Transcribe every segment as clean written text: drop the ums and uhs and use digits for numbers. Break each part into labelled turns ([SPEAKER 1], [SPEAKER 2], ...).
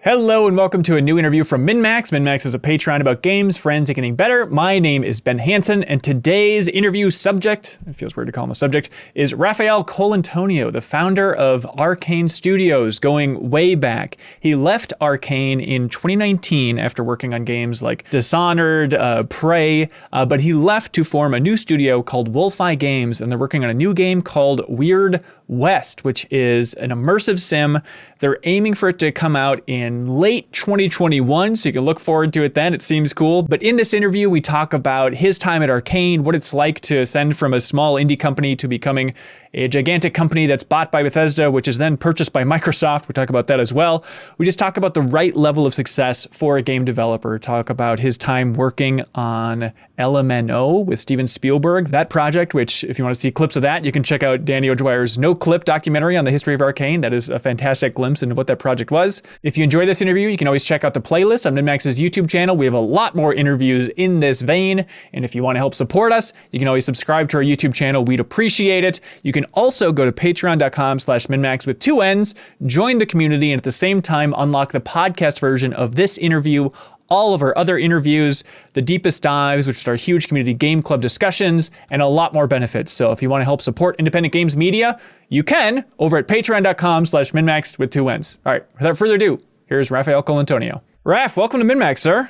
[SPEAKER 1] Hello and welcome to a new interview from MinnMax. MinnMax is a Patreon about games, friends, and getting better. My name is Ben Hanson, and today's interview subject, it feels weird to call him a subject, is Raphael Colantonio, the founder of Arkane Studios, going way back. He left Arkane in 2019 after working on games like Dishonored, Prey, but he left to form a new studio called Wolfeye Games, and they're working on a new game called Weird West, which is an immersive sim. They're aiming for it to come out in late 2021, so you can look forward to it then. It seems cool. But in this interview, we talk about his time at Arkane, what it's like to ascend from a small indie company to becoming a gigantic company that's bought by Bethesda, which is then purchased by Microsoft. We talk about that as well. We just talk about the right level of success for a game developer. Talk about his time working on LMNO with Steven Spielberg, that project, which if you want to see clips of that, you can check out Danny O'Dwyer's No Clip documentary on the history of Arkane. That is a fantastic glimpse into what that project was. If you enjoy this interview, you can always check out the playlist on MinnMax's YouTube channel. We have a lot more interviews in this vein. And if you want to help support us, you can always subscribe to our YouTube channel. We'd appreciate it. You can also go to patreon.com/MinnMax with 2 N's, join the community, and at the same time unlock the podcast version of this interview, all of our other interviews, the deepest dives, which is our huge community game club discussions, and a lot more benefits. So if you want to help support independent games media, you can over at patreon.com/MinnMax with 2 N's. All right, without further ado, here's Raphael Colantonio. Raph, welcome to MinnMax, sir.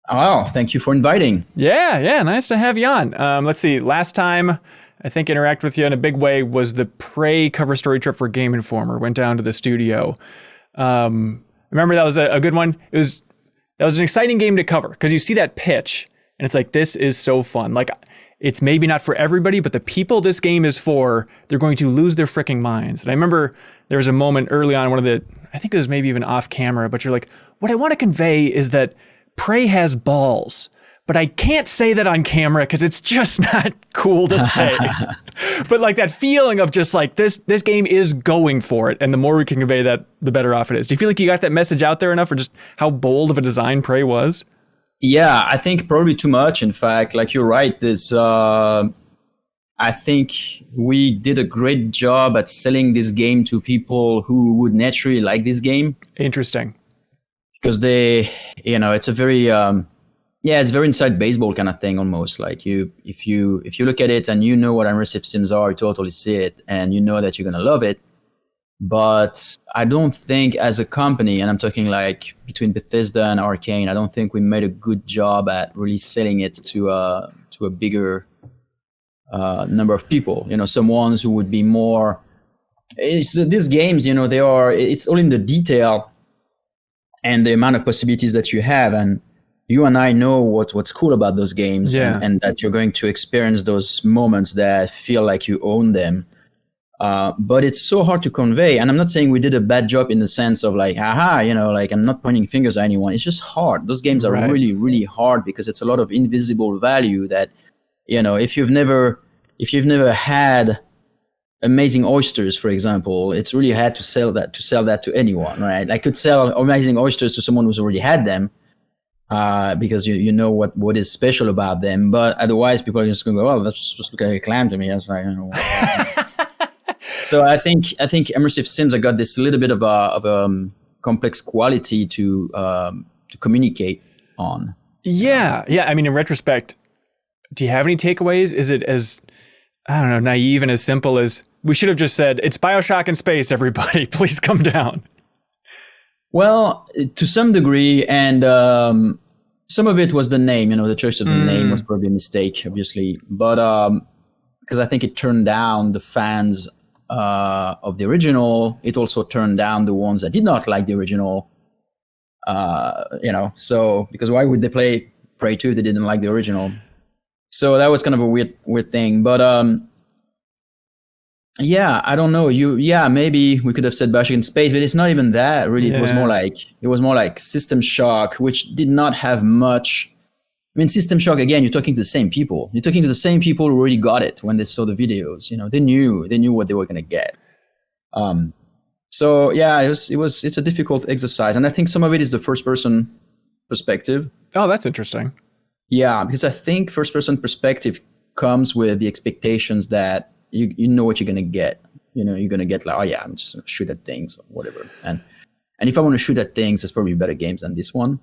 [SPEAKER 2] Oh, thank you for inviting.
[SPEAKER 1] Yeah, nice to have you on. Let's see, last time I think interact with you in a big way was the Prey cover story trip for Game Informer. Went down to the studio. Remember that was a good one? That was an exciting game to cover because you see that pitch and it's like, this is so fun. Like, it's maybe not for everybody, but the people this game is for, they're going to lose their freaking minds. And I remember there was a moment early on, I think it was maybe even off camera, but you're like, what I want to convey is that Prey has balls, but I can't say that on camera because it's just not cool to say. But like that feeling of just like this game is going for it. And the more we can convey that, the better off it is. Do you feel like you got that message out there enough for just how bold of a design Prey was?
[SPEAKER 2] Yeah, I think probably too much. In fact, like you're right. I think we did a great job at selling this game to people who would naturally like this game.
[SPEAKER 1] Interesting.
[SPEAKER 2] Because it's a very, it's very inside baseball kind of thing almost. Like if you look at it and you know what immersive sims are, you totally see it and you know that you're gonna love it. But I don't think as a company, and I'm talking like between Bethesda and Arkane, I don't think we made a good job at really selling it to a bigger number of people. Some ones who would be more. These games, it's all in the detail and the amount of possibilities that you have, and you and I know what's cool about those games, and that you're going to experience those moments that feel like you own them. But it's so hard to convey, and I'm not saying we did a bad job in the sense of like, like I'm not pointing fingers at anyone. It's just hard. Those games are really, really hard because it's a lot of invisible value that, if you've never had amazing oysters, for example, it's really hard to sell that to anyone, right? I could sell amazing oysters to someone who's already had them, because you know what is special about them. But otherwise, people are just going to go, "Oh, let's just look at a clam to me." I was like, So I think immersive sims have got this little bit of a complex quality to communicate on.
[SPEAKER 1] Yeah. I mean, in retrospect, do you have any takeaways? Is it as, I don't know, naive and as simple as we should have just said, it's BioShock in space, everybody, please come down?
[SPEAKER 2] Well, to some degree, and some of it was the name. The choice of the name was probably a mistake, obviously, but because I think it turned down the fans of the original. It also turned down the ones that did not like the original. So because why would they play Prey 2 if they didn't like the original? So that was kind of a weird thing. But I don't know. Maybe we could have said BioShock in space, but it's not even that really. It was more like System Shock, which did not have much. I mean, System Shock, again, you're talking to the same people. You're talking to the same people who already got it when they saw the videos. They knew what they were going to get. It's a difficult exercise. And I think some of it is the first person perspective.
[SPEAKER 1] Oh, that's interesting.
[SPEAKER 2] Yeah, because I think first person perspective comes with the expectations that you know what you're going to get. You're going to get like, oh yeah, I'm just going to shoot at things or whatever. And And if I want to shoot at things, there's probably better games than this one,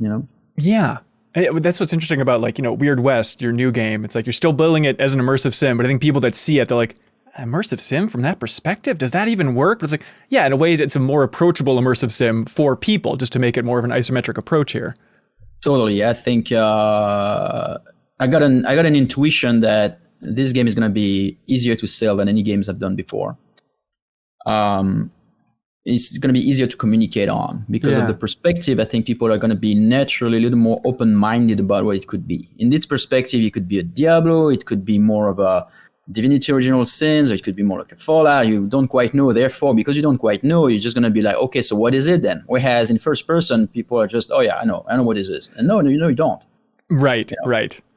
[SPEAKER 1] Yeah. That's what's interesting about like, Weird West, your new game. It's like you're still building it as an immersive sim, but I think people that see it, they're like, immersive sim from that perspective? Does that even work? But it's like, yeah, in a ways it's a more approachable immersive sim for people, just to make it more of an isometric approach here.
[SPEAKER 2] Totally. I think I got an intuition that this game is going to be easier to sell than any games I've done before. It's going to be easier to communicate on because of the perspective. I think people are going to be naturally a little more open-minded about what it could be. In this perspective, it could be a Diablo, it could be more of a Divinity Original Sins, or it could be more like a Fallout. You don't quite know. Therefore, because you don't quite know, you're just going to be like, okay, so what is it then? Whereas in first person, people are just, oh yeah, I know what it is. And no, you don't.
[SPEAKER 1] Right.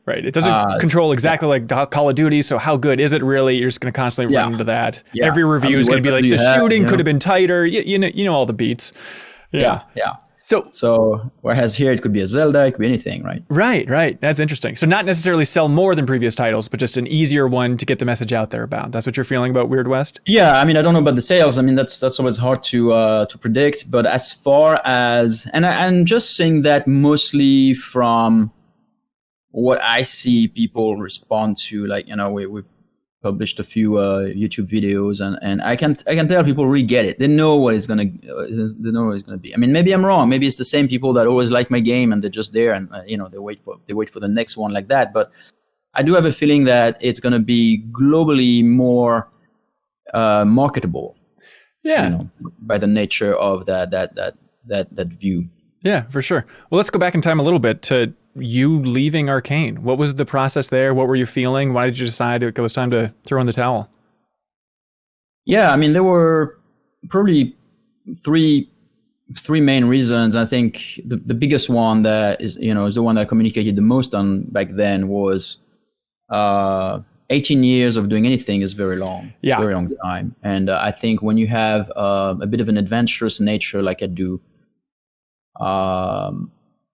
[SPEAKER 1] It doesn't control exactly like Call of Duty. So how good is it really? You're just going to constantly run into that. Yeah. Every review is going to be like, the shooting could have been tighter. You know all the beats. Yeah. So
[SPEAKER 2] whereas here it could be a Zelda, it could be anything, right?
[SPEAKER 1] Right. That's interesting. So not necessarily sell more than previous titles, but just an easier one to get the message out there about. That's what you're feeling about Weird West?
[SPEAKER 2] Yeah, I mean, I don't know about the sales. I mean, that's always hard to predict. But as far as, and I'm just saying that mostly from what I see people respond to, like, we've published a few YouTube videos, and I can tell people really get it. They know what it's gonna be. I mean, maybe I'm wrong. Maybe it's the same people that always like my game and they're just there and they wait for the next one like that. But I do have a feeling that it's gonna be globally more marketable.
[SPEAKER 1] Yeah,
[SPEAKER 2] by the nature of that view.
[SPEAKER 1] Yeah, for sure. Well, let's go back in time a little bit to you leaving Arkane. What was the process there? What were you feeling? Why did you decide it was time to throw in the towel?
[SPEAKER 2] Yeah, I mean, there were probably three main reasons. I think the biggest one that is the one that I communicated the most on back then was 18 years of doing anything is very long. Yeah. It's a very long time. And I think when you have a bit of an adventurous nature like I do,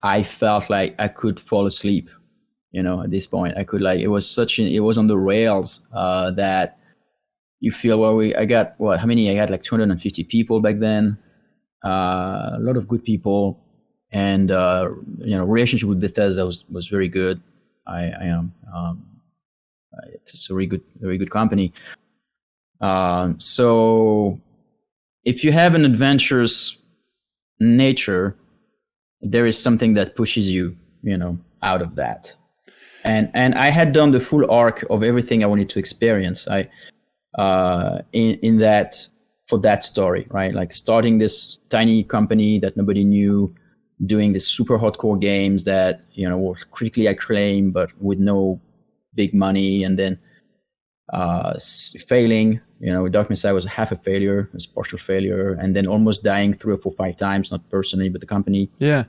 [SPEAKER 2] I felt like I could fall asleep, at this point. I could it was on the rails that you feel, I got like 250 people back then, a lot of good people, and, relationship with Bethesda was very good. It's a very good company. So if you have an adventurous nature, there is something that pushes you, out of that. And I had done the full arc of everything I wanted to experience. In that, for that story, right? Like starting this tiny company that nobody knew, doing this super hardcore games that, were critically acclaimed, but with no big money, and then failing. Dark Messiah was half a failure, it was a partial failure, and then almost dying 3 or 4, 5 times, not personally, but the company.
[SPEAKER 1] Yeah.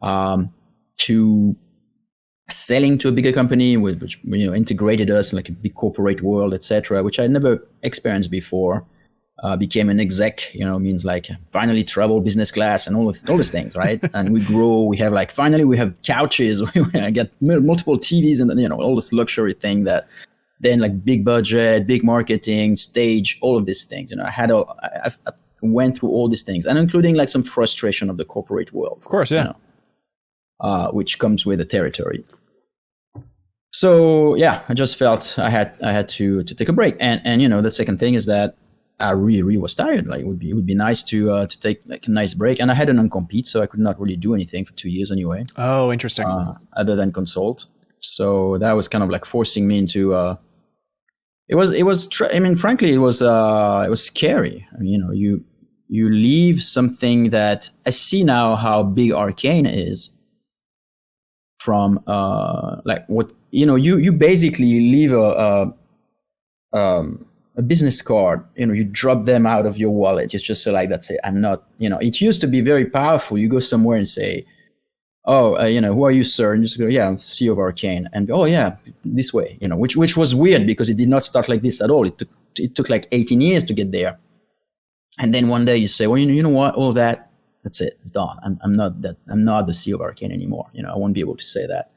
[SPEAKER 2] To selling to a bigger company, which integrated us in like a big corporate world, etc., which I never experienced before. Became an exec, means like finally travel business class and all these things, right? And we grow. We have finally we have couches. I get multiple TVs and all this luxury thing that. Then like big budget, big marketing, stage, all of these things. I went through all these things, and including like some frustration of the corporate world.
[SPEAKER 1] Of course, yeah.
[SPEAKER 2] Which comes with the territory. So yeah, I just felt I had to take a break, and the second thing is that I really was tired. Like it would be nice to take like a nice break, and I had an non-compete, so I could not really do anything for 2 years anyway.
[SPEAKER 1] Oh, interesting.
[SPEAKER 2] Other than consult, so that was kind of like forcing me into. Frankly, it was scary. I mean, you leave something that I see now how big Arkane is from, you basically leave a business card, you drop them out of your wallet. It's just like, that's it. I'm not, it used to be very powerful. You go somewhere and say, oh, who are you, sir? And just go, yeah, I'm CEO of Arkane. And oh yeah, this way, which was weird because it did not start like this at all. It took like 18 years to get there. And then one day you say, well, you know what, all that, that's it, it's done. I'm not the CEO of Arkane anymore. I won't be able to say that.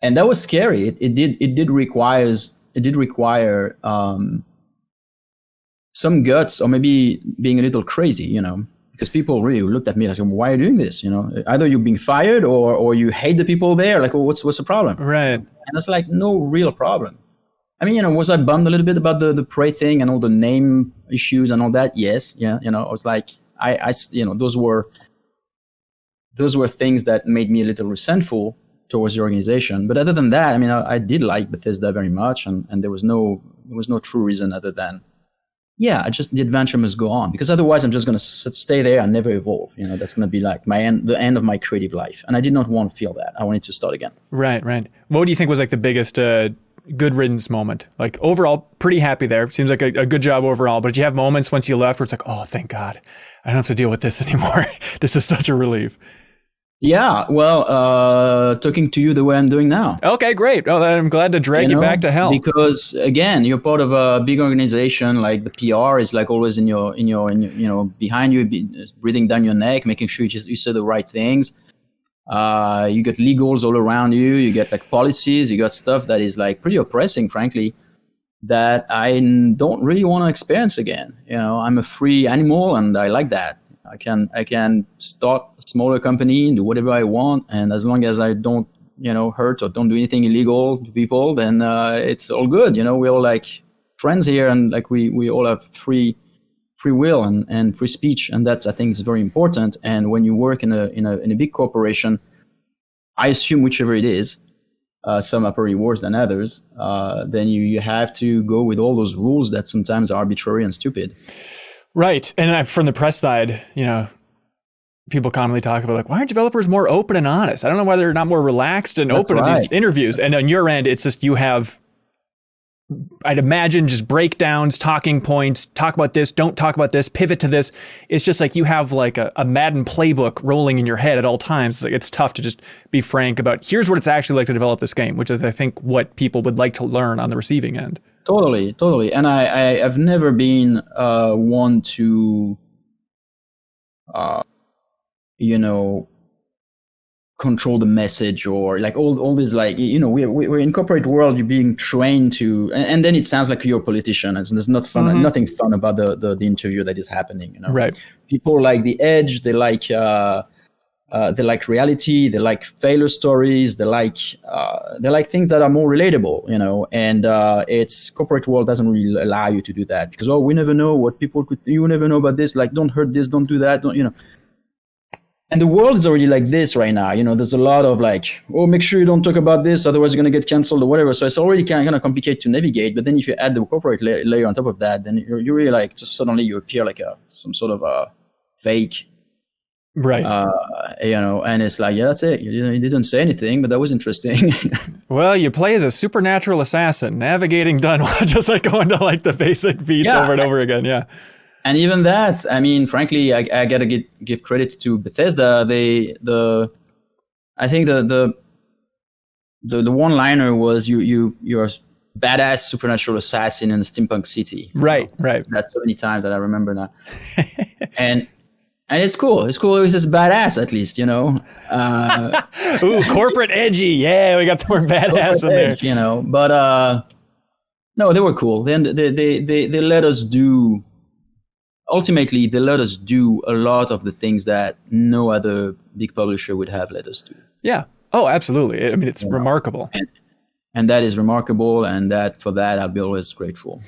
[SPEAKER 2] And that was scary. It did require some guts, or maybe being a little crazy, because people really looked at me like, why are you doing this? You know, either you're being fired or you hate the people there. Like, well, what's the problem?
[SPEAKER 1] Right.
[SPEAKER 2] And it's like, no real problem. I mean, you know, was I bummed a little bit about the Prey thing and all the name issues and all that? Yes. Yeah. You know, I was like, I you know, those were things that made me a little resentful towards the organization. But other than that, I mean, I did like Bethesda very much, and there was no true reason other than, yeah, the adventure must go on, because otherwise I'm just going to stay there and never evolve. You know, that's going to be like the end of my creative life. And I did not want to feel that. I wanted to start again.
[SPEAKER 1] Right. What do you think was like the biggest good riddance moment? Like overall, pretty happy there. Seems like a good job overall. But did you have moments once you left where it's like, oh, thank God, I don't have to deal with this anymore. This is such a relief.
[SPEAKER 2] Yeah, well, talking to you the way I'm doing now.
[SPEAKER 1] Okay, great. Oh, I'm glad to drag you back to hell.
[SPEAKER 2] Because again, you're part of a big organization. Like the PR is like always in your you know, behind you, breathing down your neck, making sure you say the right things. You get legals all around you. You get like policies. You got stuff that is like pretty oppressing, frankly, that I don't really want to experience again. You know, I'm a free animal, and I like that. I can start a smaller company and do whatever I want, and as long as I don't, you know, hurt or don't do anything illegal to people, then it's all good. You know, we're all like friends here, and like we all have free will and free speech, and that's, I think, is very important. And when you work in a big corporation, I assume whichever it is, some are probably worse than others, then you have to go with all those rules that sometimes are arbitrary and stupid.
[SPEAKER 1] Right. And from the press side, you know, people commonly talk about like, why aren't developers more open and honest? I don't know why they're not more relaxed and open in these interviews. And on your end, it's just you have, I'd imagine, just breakdowns, talking points, talk about this, don't talk about this, pivot to this. It's just like you have like a Madden playbook rolling in your head at all times. It's like, it's tough to just be frank about here's what it's actually like to develop this game, which is, I think, what people would like to learn on the receiving end.
[SPEAKER 2] Totally. And I've never been one to, you know, control the message or like all this, like, you know, we're in corporate world, you're being trained to, and then it sounds like you're a politician, and there's not fun,
[SPEAKER 1] Mm-hmm.
[SPEAKER 2] Nothing fun about the interview that is happening, you know.
[SPEAKER 1] Right.
[SPEAKER 2] People like the edge, they like reality, they like failure stories, they like things that are more relatable, you know. And it's corporate world doesn't really allow you to do that, because we never know what people could, you never know about this, like don't hurt this, don't do that, don't, you know. And the world is already like this right now, you know. There's a lot of like, make sure you don't talk about this, otherwise you're gonna get canceled or whatever. So it's already kind of complicated to navigate. But then if you add the corporate layer on top of that, then you're really like, just suddenly you appear like some sort of a fake.
[SPEAKER 1] Right.
[SPEAKER 2] You know, and it's like, yeah, that's it. You didn't say anything, but that was interesting.
[SPEAKER 1] Well, you play as a supernatural assassin, navigating Dunwich, just like going to like the basic beats over and over again. Yeah.
[SPEAKER 2] And even that, I mean, frankly, I gotta give credit to Bethesda. I think the one-liner was you're a badass supernatural assassin in a steampunk city.
[SPEAKER 1] Right.
[SPEAKER 2] That's so many times that I remember now. And it's cool. It's cool. It's just badass, at least, you know.
[SPEAKER 1] Ooh, corporate edgy. Yeah, we got the word badass in there.
[SPEAKER 2] You know, but no, they were cool. Then they let us do. Ultimately, they let us do a lot of the things that no other big publisher would have let us do.
[SPEAKER 1] Yeah. Oh, absolutely. I mean, it's remarkable.
[SPEAKER 2] And that is remarkable. And for that, I'll be always grateful.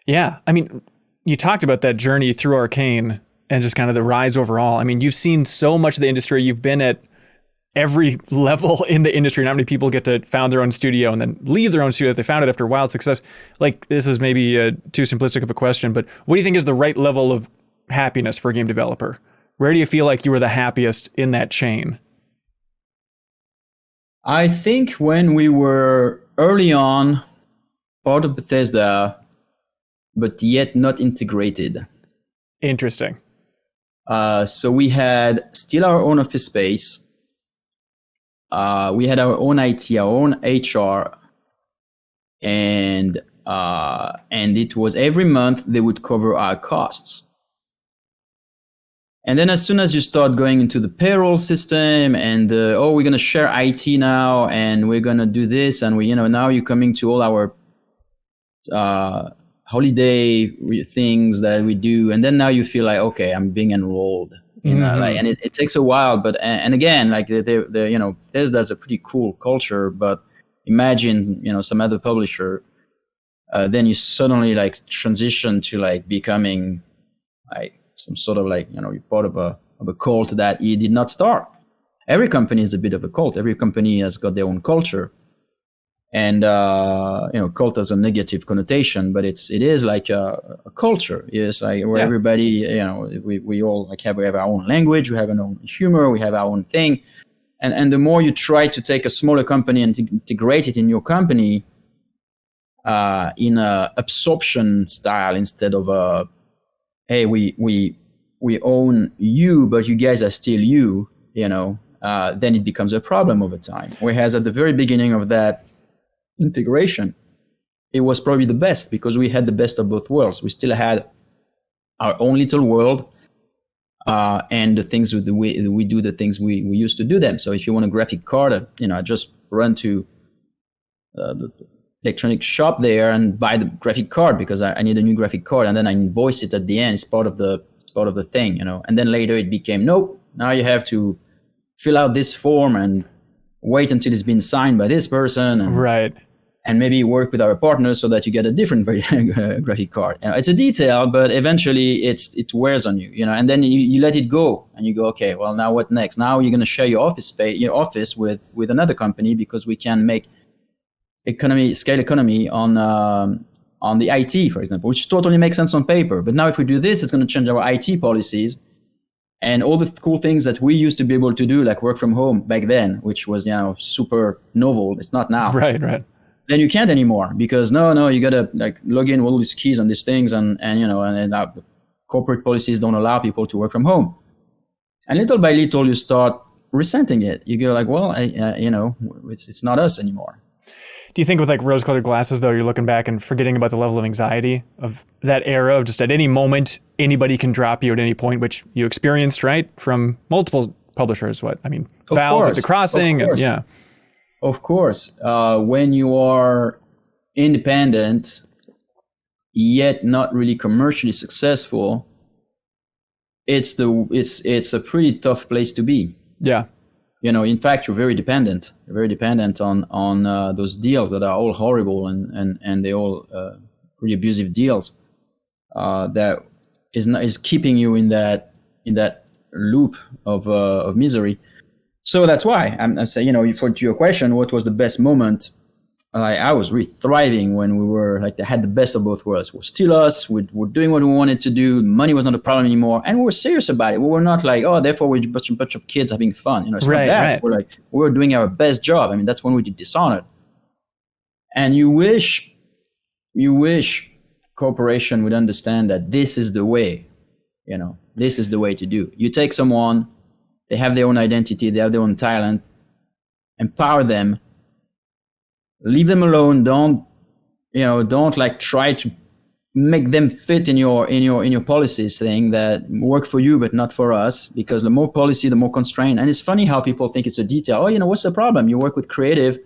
[SPEAKER 1] Yeah. I mean, you talked about that journey through Arkane and just kind of the rise overall. I mean, you've seen so much of the industry. You've been at every level in the industry. Not many people get to found their own studio and then leave their own studio if they found it after wild success. Like, this is maybe too simplistic of a question, but what do you think is the right level of happiness for a game developer? Where do you feel like you were the happiest in that chain?
[SPEAKER 2] I think when we were early on, part of Bethesda, but yet not integrated.
[SPEAKER 1] Interesting.
[SPEAKER 2] So we had still our own office space. We had our own IT, our own HR, and it was every month they would cover our costs. And then as soon as you start going into the payroll system and we're gonna share IT now, and we're gonna do this, and now you're coming to all our holiday things that we do, and then now you feel like, okay, I'm being enrolled Like, and it takes a while, but and again, like the you know, Bethesda is a pretty cool culture, but imagine, you know, some other publisher, then you suddenly like transition to like becoming like some sort of like, you know, you're part of a cult that you did not start. Every company is a bit of a cult. Every company has got their own culture, and you know, cult has a negative connotation, but it is like a culture. It's like where everybody, you know, we all like we have our own language, we have our own humor, we have our own thing, and the more you try to take a smaller company and integrate it in your company, in a absorption style instead of a, hey, we own you, but you guys are still you, you know, then it becomes a problem over time. Whereas at the very beginning of that integration, it was probably the best because we had the best of both worlds. We still had our own little world, and the things we do the things we used to do them. So if you want a graphic card, you know, I just run to the electronic shop there and buy the graphic card because I need a new graphic card, and then I invoice it at the end. It's part of the thing, you know. And then later it became, nope, now you have to fill out this form and wait until it's been signed by this person, and
[SPEAKER 1] right,
[SPEAKER 2] and maybe work with our partners so that you get a different graphic card. You know, it's a detail, but eventually it wears on you, you know. And then you let it go, and you go, okay, well, now what next? Now you're going to share your office space, your office with another company because we can make scale economy on the IT, for example, which totally makes sense on paper. But now if we do this, it's going to change our IT policies. And all the cool things that we used to be able to do, like work from home back then, which was, you know, super novel. It's not now.
[SPEAKER 1] Right.
[SPEAKER 2] Then you can't anymore because no, you got to like log in with all these keys on these things, and you know, and corporate policies don't allow people to work from home. And little by little, you start resenting it. You go like, well, you know, it's not us anymore.
[SPEAKER 1] Do you think with like rose-colored glasses, though, you're looking back and forgetting about the level of anxiety of that era of just at any moment, anybody can drop you at any point, which you experienced, right? From multiple publishers, Valve, The Crossing, and yeah.
[SPEAKER 2] Of course. When you are independent, yet not really commercially successful, it's a pretty tough place to be.
[SPEAKER 1] Yeah.
[SPEAKER 2] You know, in fact, you're very dependent. You're very dependent on those deals that are all horrible and they're all pretty abusive deals. That is keeping you in that loop of misery. So that's why I'm saying, you know, to your question, what was the best moment? I was really thriving when we were like, had the best of both worlds. We're still us. We're doing what we wanted to do. Money was not a problem anymore, and we were serious about it. We were not like, oh, therefore we're just a bunch of kids having fun. You know, it's not that. Right. We're doing our best job. I mean, that's when we did Dishonored. And you wish corporation would understand that this is the way. You know, this is the way to do. You take someone, they have their own identity, they have their own talent, empower them. Leave them alone. Don't like try to make them fit in your policies thing that work for you but not for us, because the more policy, the more constraint. And it's funny how people think it's a detail. Oh, you know, what's the problem? You work with creative.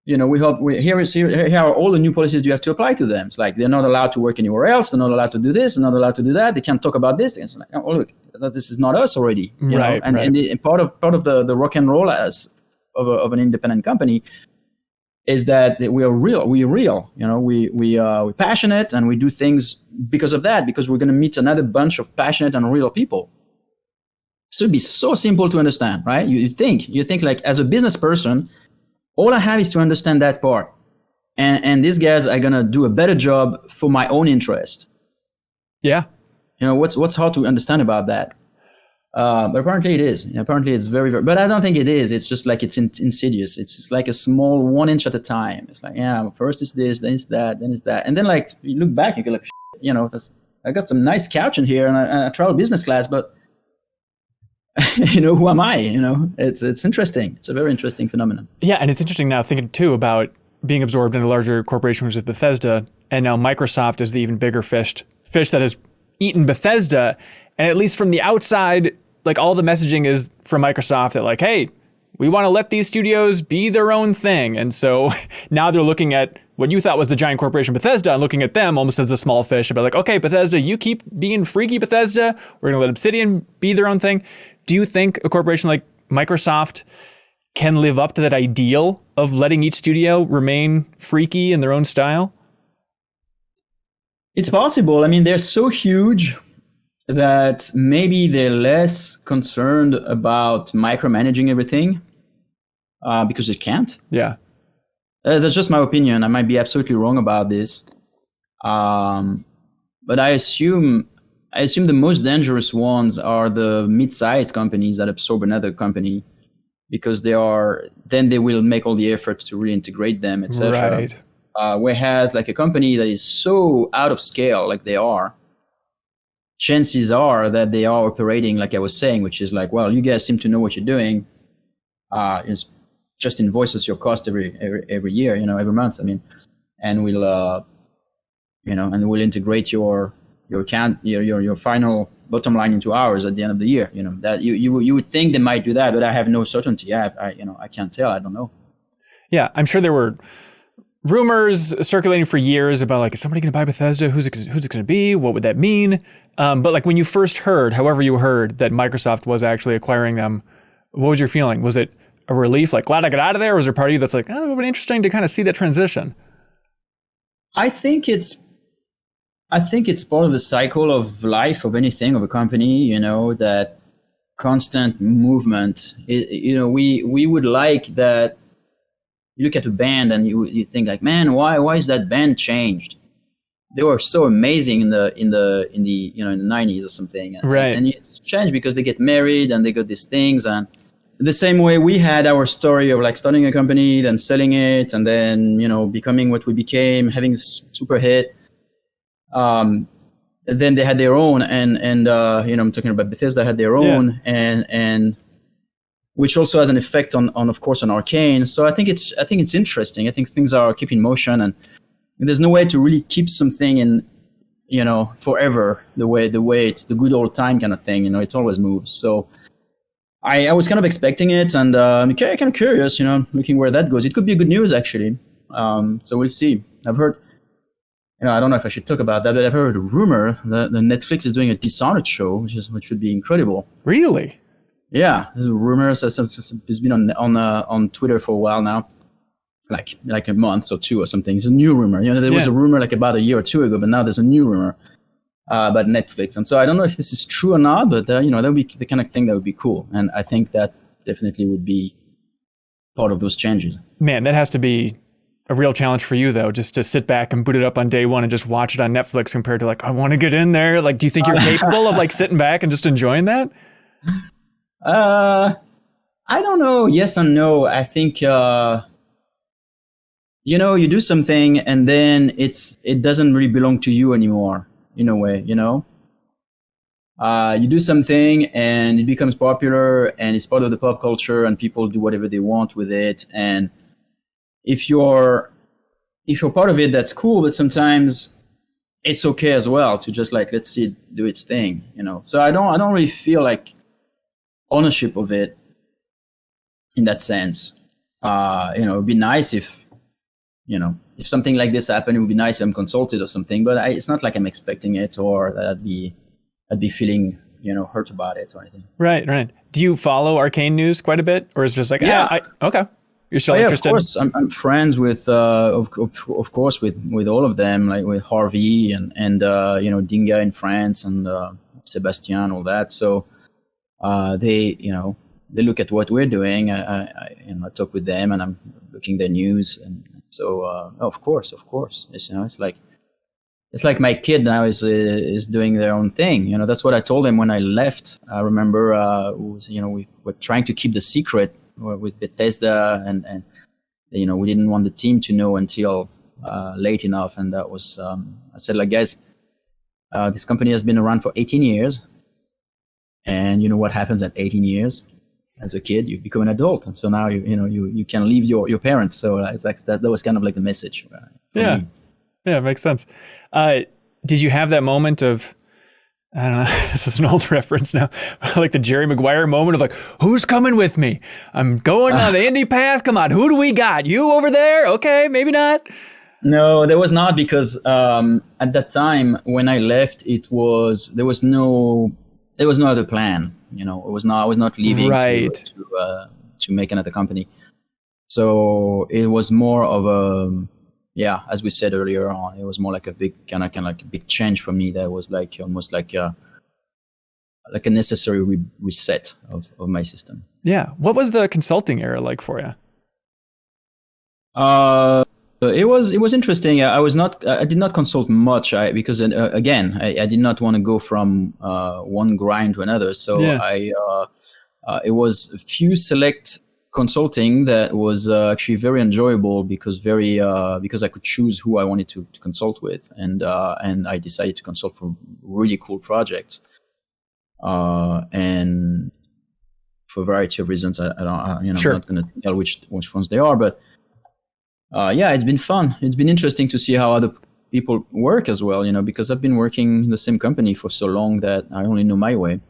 [SPEAKER 2] You know, here are all the new policies you have to apply to them. It's like they're not allowed to work anywhere else. They're not allowed to do this. They're not allowed to do that. They can't talk about this. And it's like, oh, look, this is not us already. You know? And part of the rock and roll as of an independent company is that we are real. We're real. You know, we're passionate, and we do things because of that, because we're going to meet another bunch of passionate and real people. It should be so simple to understand, right? You think like, as a business person, all I have is to understand that part. And these guys are going to do a better job for my own interest. Yeah. You know, what's hard to understand about that? But apparently it is. Apparently it's very, very, but I don't think it is. It's just like it's insidious. It's just like a small 1 inch at a time. It's like, yeah, first it's this, then it's that, then it's that. And then like you look back, you go like, you know, I got some nice couch in here and I travel business class, but you know, who am I? You know, it's interesting. It's a very interesting phenomenon.
[SPEAKER 1] Yeah. And it's interesting now thinking too about being absorbed into larger corporations with Bethesda, and now Microsoft is the even bigger fish that has eaten Bethesda. And at least from the outside, like all the messaging is from Microsoft that like, hey, we want to let these studios be their own thing. And so now they're looking at what you thought was the giant corporation Bethesda and looking at them almost as a small fish about like, okay, Bethesda, you keep being freaky Bethesda. We're going to let Obsidian be their own thing. Do you think a corporation like Microsoft can live up to that ideal of letting each studio remain freaky in their own style?
[SPEAKER 2] It's possible. I mean, they're so huge that maybe they're less concerned about micromanaging everything because they can't.
[SPEAKER 1] Yeah.
[SPEAKER 2] That's just my opinion. I might be absolutely wrong about this. But I assume the most dangerous ones are the mid-sized companies that absorb another company because they will make all the effort to really integrate them, etc.
[SPEAKER 1] Right.
[SPEAKER 2] Whereas like a company that is so out of scale like they are, chances are that they are operating like I was saying, which is like, well, you guys seem to know what you're doing. Just invoice us your cost every year, every month. I mean, and we'll integrate your final bottom line into ours at the end of the year. That you would think they might do that, but I have no certainty. I can't tell. I don't know.
[SPEAKER 1] Yeah, I'm sure there were rumors circulating for years about like, is somebody going to buy Bethesda? Who's it going to be? What would that mean? But like when you first heard, however you heard that Microsoft was actually acquiring them, what was your feeling? Was it a relief, like glad I got out of there? Or was there a part of you that's like, oh, it would have been interesting to kind of see that transition?
[SPEAKER 2] I think it's part of the cycle of life of anything, of a company, that constant movement. We would like that. You look at a band and you think like, man, why is that band changed? They were so amazing in the 90s or something.
[SPEAKER 1] Right.
[SPEAKER 2] And it's changed because they get married and they got these things. And the same way we had our story of like starting a company, then selling it, and then, becoming what we became, having this super hit. Then they had their own and I'm talking about Bethesda had their own and which also has an effect on of course on Arkane. So I think it's interesting. I think things are keeping motion and there's no way to really keep something in, forever the way it's the good old time kind of thing. It always moves. So I was kind of expecting it and I'm kind of curious, looking where that goes. It could be good news actually. So we'll see. I've heard, I don't know if I should talk about that, but I've heard a rumor that the Netflix is doing a Dishonored show, which would be incredible.
[SPEAKER 1] Really?
[SPEAKER 2] Yeah, there's a rumor. It's been on Twitter for a while now, like a month or two or something. It's a new rumor. There was a rumor like about a year or two ago, but now there's a new rumor about Netflix. And so I don't know if this is true or not, but that would be the kind of thing that would be cool. And I think that definitely would be part of those changes.
[SPEAKER 1] Man, that has to be a real challenge for you though, just to sit back and boot it up on day one and just watch it on Netflix compared to like, I want to get in there. Like, do you think you're capable of like sitting back and just enjoying that?
[SPEAKER 2] I don't know. Yes and no. I think, you do something and then it doesn't really belong to you anymore in a way, you do something and it becomes popular and it's part of the pop culture and people do whatever they want with it. And if you're part of it, that's cool, but sometimes it's okay as well to just like, let's see it do its thing, So I don't really feel like ownership of it in that sense. It'd be nice if something like this happened, it would be nice if I'm consulted or something, but it's not like I'm expecting it or that I'd be feeling, hurt about it or anything.
[SPEAKER 1] Right. Do you follow Arkane news quite a bit, or is it just like, okay. You're still interested?
[SPEAKER 2] Of course, I'm friends with, of course, with all of them, like with Harvey and Dinga in France and Sebastian, all that. So they look at what we're doing. I talk with them and I'm looking their news, and so of course, it's like my kid now is doing their own thing. That's what I told them when I left. I remember, we were trying to keep the secret with Bethesda, and we didn't want the team to know until late enough, and that was I said, like, guys, this company has been around for 18 years, and you know what happens at 18 years? As a kid, you become an adult, and so now you can leave your parents. So it's like that was kind of like the message.
[SPEAKER 1] Yeah, it makes sense. Did you have that moment of I don't know. This is an old reference now. Like the Jerry Maguire moment of like, who's coming with me? I'm going on the indie path. Come on, who do we got? You over there? Okay, maybe not.
[SPEAKER 2] No, there was not, because at that time when I left, there was no other plan. I was not leaving
[SPEAKER 1] Right.
[SPEAKER 2] to make another company. So it was more of a, as we said earlier on, it was more like a big kind of like a big change for me. That was like almost like a necessary reset of my system.
[SPEAKER 1] Yeah. What was the consulting era like for you?
[SPEAKER 2] It was interesting. I did not consult much because again, I did not want to go from one grind to another. So it was a few select consulting that was actually very enjoyable because I could choose who I wanted to consult with, and I decided to consult for really cool projects, and for a variety of reasons. I don't,
[SPEAKER 1] Sure.
[SPEAKER 2] I'm not going to tell which ones they are, but it's been fun. It's been interesting to see how other people work as well, because I've been working in the same company for so long that I only know my way.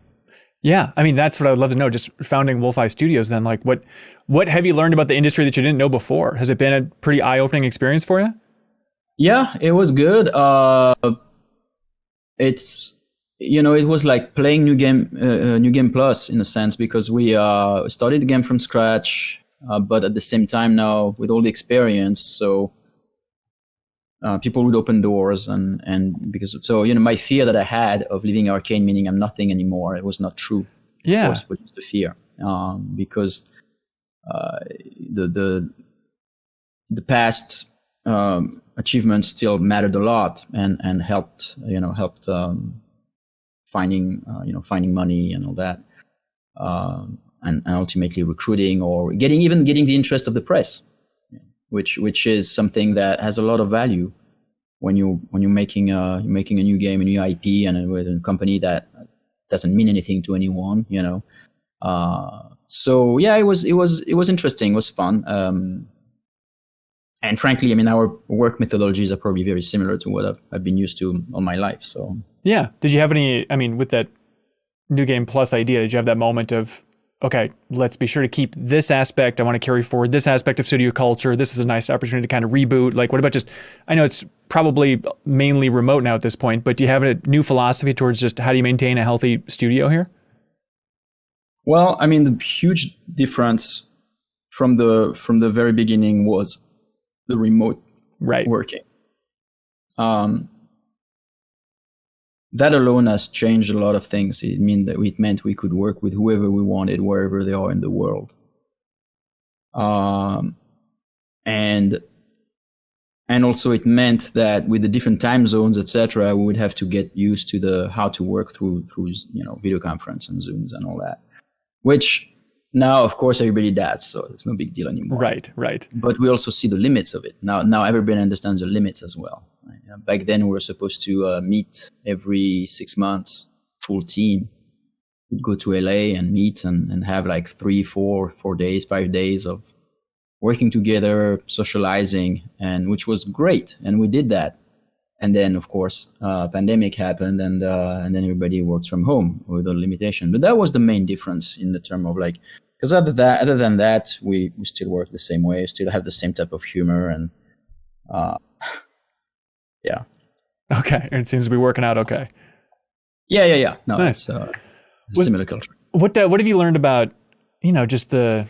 [SPEAKER 1] Yeah, I mean, that's what I would love to know. Just founding Wolfeye Studios, then, like, what have you learned about the industry that you didn't know before? Has it been a pretty eye-opening experience for you?
[SPEAKER 2] Yeah, it was good. It's it was like playing new game plus in a sense, because we started the game from scratch, but at the same time now with all the experience, so. People would open doors, and because my fear that I had of leaving Arkane, meaning I'm nothing anymore, it was not true.
[SPEAKER 1] Yeah,
[SPEAKER 2] of course, but it's the fear, because the past achievements still mattered a lot and helped finding money and all that, and ultimately recruiting or getting the interest of the press. Which is something that has a lot of value when you're making a new game, a new IP, and with a company that doesn't mean anything to anyone, So yeah, it was interesting. It was fun, and frankly, I mean, our work methodologies are probably very similar to what I've been used to all my life. So
[SPEAKER 1] yeah. Did you have any? I mean, with that New Game Plus idea, did you have that moment of, okay, let's be sure to keep this aspect. I want to carry forward this aspect of studio culture. This is a nice opportunity to kind of reboot. Like, what about just, I know it's probably mainly remote now at this point, but do you have a new philosophy towards just how do you maintain a healthy studio here?
[SPEAKER 2] Well, I mean, the huge difference from the very beginning was the remote working. That alone has changed a lot of things. It meant we could work with whoever we wanted, wherever they are in the world. And also it meant that with the different time zones, etc., we would have to get used to how to work through video conference and Zooms and all that, which now, of course, everybody does, so it's no big deal anymore.
[SPEAKER 1] Right.
[SPEAKER 2] But we also see the limits of it. Now everybody understands the limits as well. Back then, we were supposed to meet every 6 months, full team. We'd go to LA and meet and have like 3, 4 days, 5 days of working together, socializing, and which was great. And we did that. And then, of course, pandemic happened, and then everybody worked from home with a limitation. But that was the main difference in the term of like, because other than that, we still work the same way, still have the same type of humor, and yeah.
[SPEAKER 1] Okay, it seems to be working out okay.
[SPEAKER 2] Yeah. No,
[SPEAKER 1] nice.
[SPEAKER 2] It's a similar culture.
[SPEAKER 1] What have you learned about, just the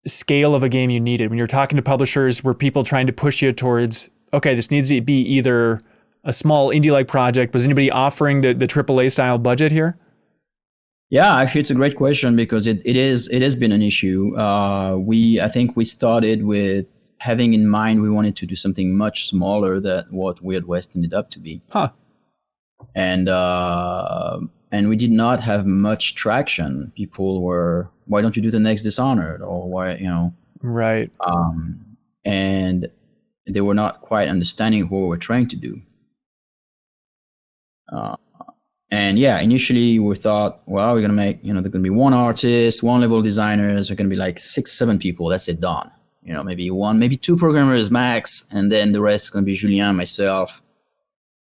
[SPEAKER 1] scale of a game you needed? When you're talking to publishers, were people trying to push you towards, okay, this needs to be either a small indie-like project, was anybody offering the AAA style budget here?
[SPEAKER 2] Yeah, actually, it's a great question because it has been an issue. I think we started with having in mind we wanted to do something much smaller than what Weird West ended up to be.
[SPEAKER 1] Huh.
[SPEAKER 2] And we did not have much traction. People were, why don't you do the next Dishonored? Or why,
[SPEAKER 1] Right.
[SPEAKER 2] And they were not quite understanding what we were trying to do. And yeah, initially we thought, well, we're going to make, there's going to be one artist, one level designers, we're going to be like 6, 7 people. That's it, done. Maybe 2 programmers max, and then the rest is going to be Julien, myself,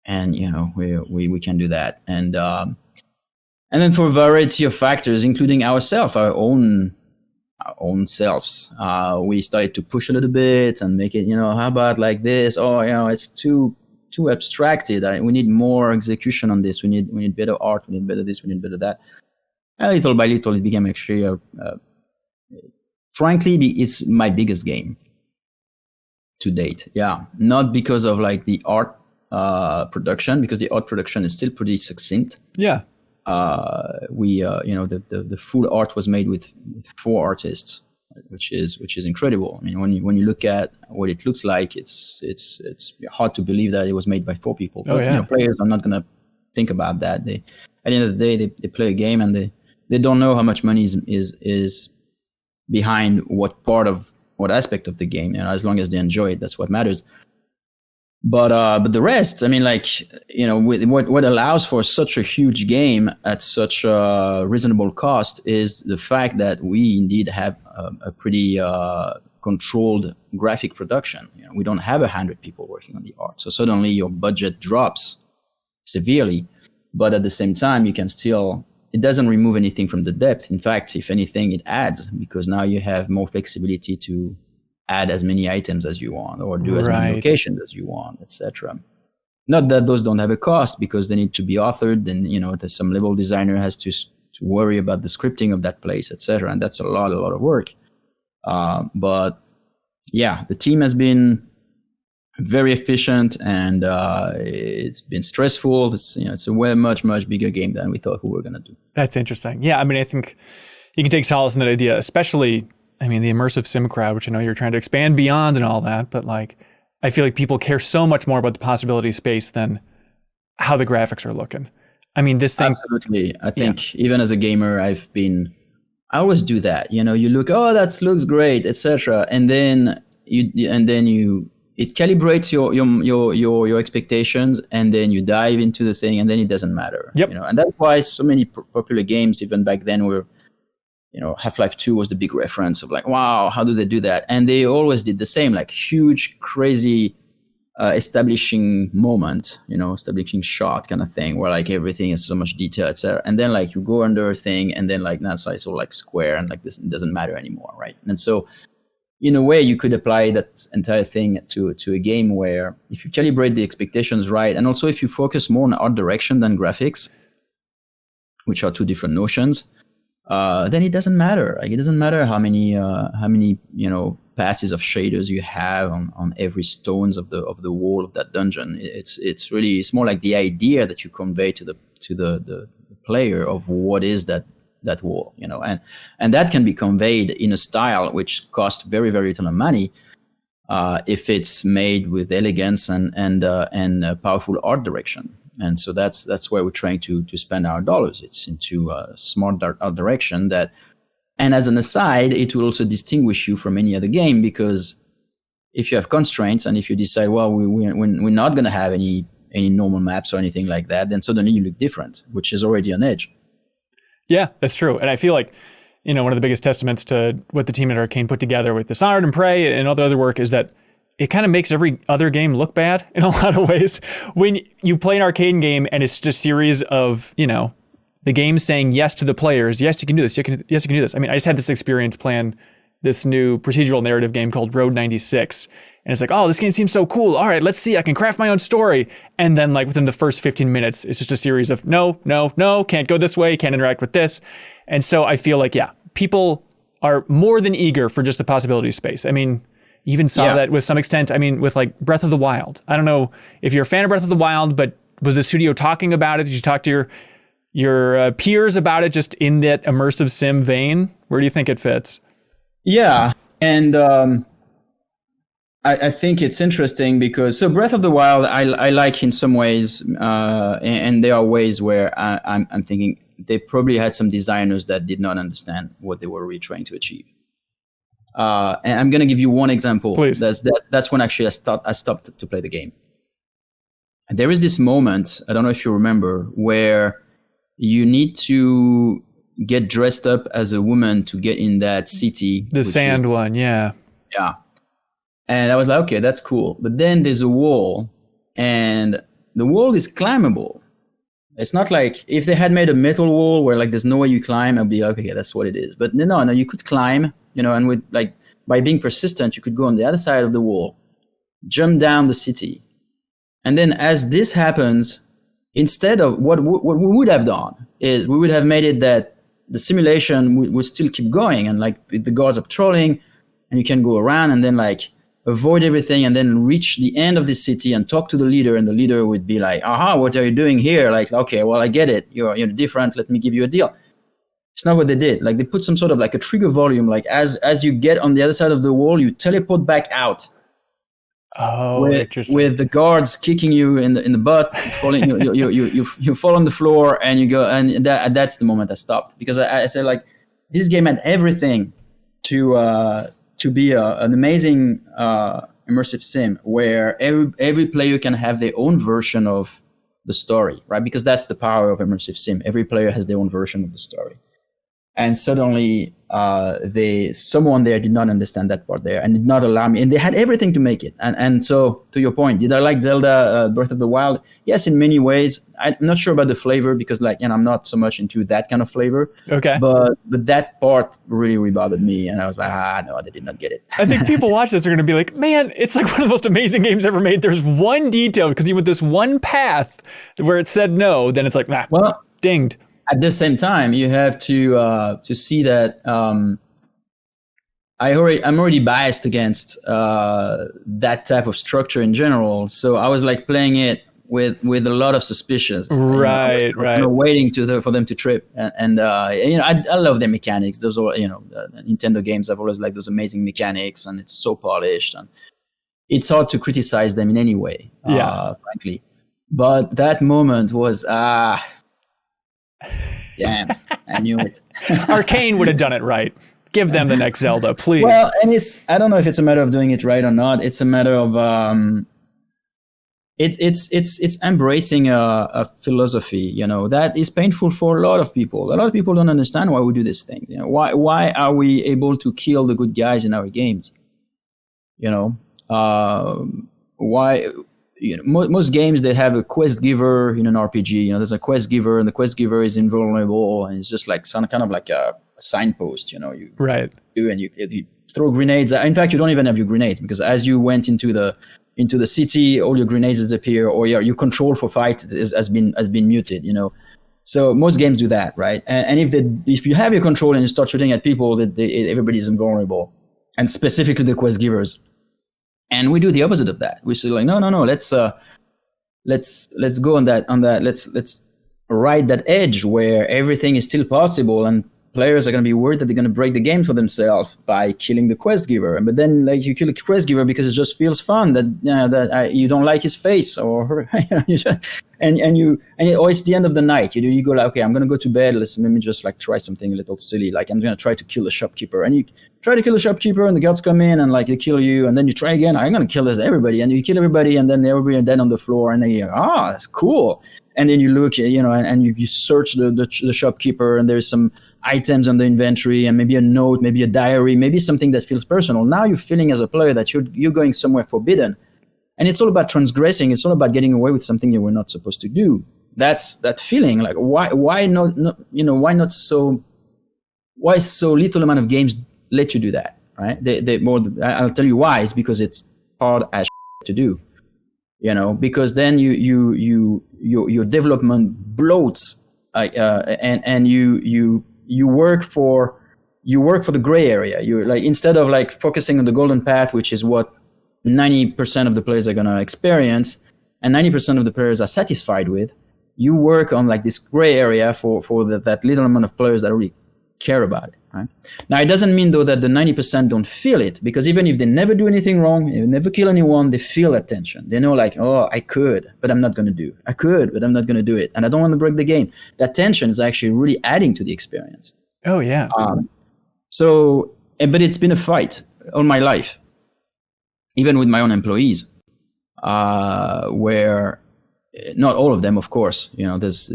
[SPEAKER 2] and we can do that. And And then for a variety of factors, including ourselves, our own selves, we started to push a little bit and make it, how about like this? Oh, it's too abstracted. We need more execution on this. We need better art. We need better this. We need better that. And little by little, it became actually, frankly, it's my biggest game to date. Yeah, not because of like the art production, because the art production is still pretty succinct.
[SPEAKER 1] Yeah.
[SPEAKER 2] The full art was made with 4 artists, which is incredible. I mean, when you look at what it looks like, it's hard to believe that it was made by 4 people.
[SPEAKER 1] Oh, yeah.
[SPEAKER 2] Players are not gonna think about that. At the end of the day, they play a game and they don't know how much money is behind what aspect of the game. As long as they enjoy it, that's what matters. But the rest, I mean, what allows for such a huge game at such a reasonable cost is the fact that we indeed have a pretty controlled graphic production. We don't have 100 people working on the art, so suddenly your budget drops severely. But at the same time, you can still. It doesn't remove anything from the depth. In fact, if anything, it adds, because now you have more flexibility to add as many items as you want, or do as many locations as you want, etc. Not that those don't have a cost, because they need to be authored, and there's some level designer has to worry about the scripting of that place, etc. And that's a lot of work. But yeah, the team has been very efficient, and it's been stressful. It's a much bigger game than we thought we were going to do.
[SPEAKER 1] That's interesting. Yeah, I mean, I think you can take solace in that idea, especially. I mean, the immersive sim crowd, which I know you're trying to expand beyond and all that, but like, I feel like people care so much more about the possibility space than how the graphics are looking. I mean, this thing. Absolutely.
[SPEAKER 2] I think even as a gamer, I always do that. You look, oh, that looks great, etc. And then it calibrates your expectations, and then you dive into the thing, and then it doesn't matter.
[SPEAKER 1] Yep.
[SPEAKER 2] And that's why so many popular games, even back then, were. Half-Life 2 was the big reference of like, wow, how do they do that? And they always did the same, like huge, crazy establishing moment, establishing shot kind of thing, where like everything is so much detail, etc. And then like you go under a thing, and then like that's it's all like square, and like this doesn't matter anymore, right? And so, in a way, you could apply that entire thing to a game where if you calibrate the expectations right, and also if you focus more on art direction than graphics, which are 2 different notions. Then it doesn't matter. Like, it doesn't matter how many passes of shaders you have on every stones of the wall of that dungeon. It's more like the idea that you convey to the player of what is that wall, and that can be conveyed in a style which costs very, very little money if it's made with elegance and powerful art direction. And so that's where we're trying to spend our dollars. It's into a smart art direction that, and as an aside, it will also distinguish you from any other game, because if you have constraints and if you decide, well, we're not going to have any normal maps or anything like that, then suddenly you look different, which is already an edge.
[SPEAKER 1] Yeah, that's true. And I feel like, one of the biggest testaments to what the team at Arkane put together with Dishonored and Prey and all the other work is that it kind of makes every other game look bad in a lot of ways. When you play an Arkane game and it's just a series of, the game saying yes to the players. Yes, you can do this. Yes, you can do this. I mean, I just had this experience playing this new procedural narrative game called Road 96. And it's like, oh, this game seems so cool. All right, let's see. I can craft my own story. And then like within the first 15 minutes, it's just a series of no, can't go this way, can't interact with this. And so I feel like, people are more than eager for just the possibility space. I mean, you even saw that with some extent, with like Breath of the Wild. I don't know if you're a fan of Breath of the Wild, but was the studio talking about it? Did you talk to your peers about it, just in that immersive sim vein? Where do you think it fits?
[SPEAKER 2] Yeah, and I think it's interesting because Breath of the Wild, I like in some ways, and there are ways where I'm thinking they probably had some designers that did not understand what they were really trying to achieve. And I'm going to give you one example.
[SPEAKER 1] Please.
[SPEAKER 2] That's when actually I stopped to play the game. And there is this moment, I don't know if you remember, where you need to get dressed up as a woman to get in that city.
[SPEAKER 1] The sand one, yeah.
[SPEAKER 2] Yeah. And I was like, okay, that's cool. But then there's a wall, and the wall is climbable. It's not like if they had made a metal wall where like there's no way you climb, I'd be like, okay, that's what it is. But no, you could climb, and with like by being persistent, you could go on the other side of the wall, jump down the city, and then as this happens, instead of what we would have done is we would have made it that the simulation would still keep going, and like the guards are patrolling, and you can go around and then like avoid everything and then reach the end of the city and talk to the leader, and the leader would be like, aha, what are you doing here? Like, okay, well, I get it. You're different. Let me give you a deal. It's not what they did. Like they put some sort of like a trigger volume, like as you get on the other side of the wall, you teleport back out.
[SPEAKER 1] Oh, interesting.
[SPEAKER 2] With the guards kicking you in the butt, falling, you fall on the floor and you go, and that's the moment I stopped, because I said like this game had everything to be an amazing immersive sim where every player can have their own version of the story, right? Because that's the power of immersive sim. Every player has their own version of the story. And suddenly, someone there did not understand that part there and did not allow me. And they had everything to make it. And so, to your point, did I like Zelda Breath of the Wild? Yes, in many ways. I'm not sure about the flavor because, I'm not so much into that kind of flavor.
[SPEAKER 1] Okay.
[SPEAKER 2] But that part really bothered me, and I was like, no, they did not get it.
[SPEAKER 1] I think people watch this are going to be like, man, it's like one of the most amazing games ever made. There's one detail because you went this one path where it said no, then it's like, nah, well, dinged.
[SPEAKER 2] At the same time, you have to see that I'm already biased against that type of structure in general. So I was like playing it with a lot of suspicions.
[SPEAKER 1] Right,
[SPEAKER 2] I was waiting for them to trip. And I love their mechanics. Those are Nintendo games. I've always liked those amazing mechanics, and it's so polished. And it's hard to criticize them in any way, frankly. But that moment was damn, I knew it.
[SPEAKER 1] Arkane would have done it right. Give them the next Zelda, please.
[SPEAKER 2] Well, and I don't know if it's a matter of doing it right or not. It's a matter of it's embracing a philosophy, that is painful for a lot of people. A lot of people don't understand why we do this thing. Why are we able to kill the good guys in our games? Why? Most games, they have a quest giver in an RPG. There's a quest giver, and the quest giver is invulnerable, and it's just like some kind of like a signpost. You do, and you throw grenades. In fact, you don't even have your grenades, because as you went into the city, all your grenades disappear, or your control for fight has been muted. So most games do that, right? And if you have your control and you start shooting at people, everybody's invulnerable, and specifically the quest givers. And we do the opposite of that. We say like, no, let's go on that. Let's ride that edge where everything is still possible, and players are going to be worried that they're going to break the game for themselves by killing the quest giver. But then, like, you kill a quest giver because it just feels fun that you don't like his face or her, or it's the end of the night. You go like, okay, I'm going to go to bed. Let me just like try something a little silly. Like I'm going to try to kill the shopkeeper, and you try to kill the shopkeeper, and the guards come in and like they kill you, and then you try again. I'm going to kill everybody, and you kill everybody, and then everybody are dead on the floor, and then you're like, that's cool. And then you look, and you search the shopkeeper, and there's some items on the inventory, and maybe a note, maybe a diary, maybe something that feels personal. Now you're feeling as a player that you're going somewhere forbidden, and it's all about transgressing. It's all about getting away with something you were not supposed to do. That's that feeling. Like why so little amount of games let you do that, right? I'll tell you why. It's because it's hard as to do. Because then your development bloats, and you work for the gray area. You like, instead of like focusing on the golden path, which is what 90% of the players are gonna experience, and 90% of the players are satisfied with, you work on like this gray area for that little amount of players that really care about it. Right? Now, it doesn't mean though that the 90% don't feel it, because even if they never do anything wrong, they never kill anyone, they feel that tension. They know like, oh, I could, but I'm not going to do. I could, but I'm not going to do it. And I don't want to break the game. That tension is actually really adding to the experience.
[SPEAKER 1] Oh, yeah.
[SPEAKER 2] But it's been a fight all my life, even with my own employees, where not all of them, of course. There's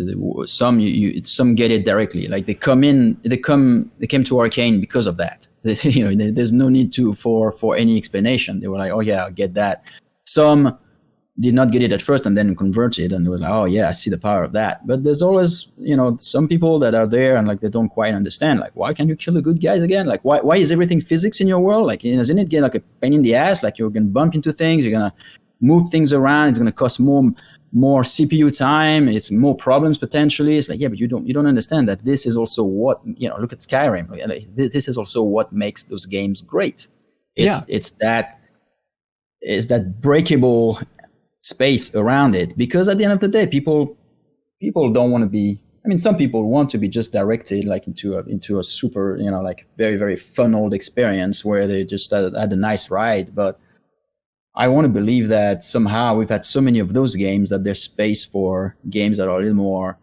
[SPEAKER 2] some some get it directly. Like they came to Arkane because of that. There's no need for any explanation. They were like, oh yeah, I get that. Some did not get it at first and then converted and was like, oh yeah, I see the power of that. But there's always, some people that are there and like they don't quite understand, like, why can't you kill the good guys again? Like, why is everything physics in your world? Like, isn't it get like a pain in the ass? Like, you're gonna bump into things, you're gonna move things around, it's gonna cost more CPU time, it's more problems potentially. It's like, yeah, but you don't understand that this is also what, look at Skyrim. Like, this is also what makes those games great. It's that breakable space around it, because at the end of the day, people don't want to be, some people want to be just directed like into a super, like very, very funneled experience where they just had a nice ride. But I want to believe that somehow we've had so many of those games that there's space for games that are a little more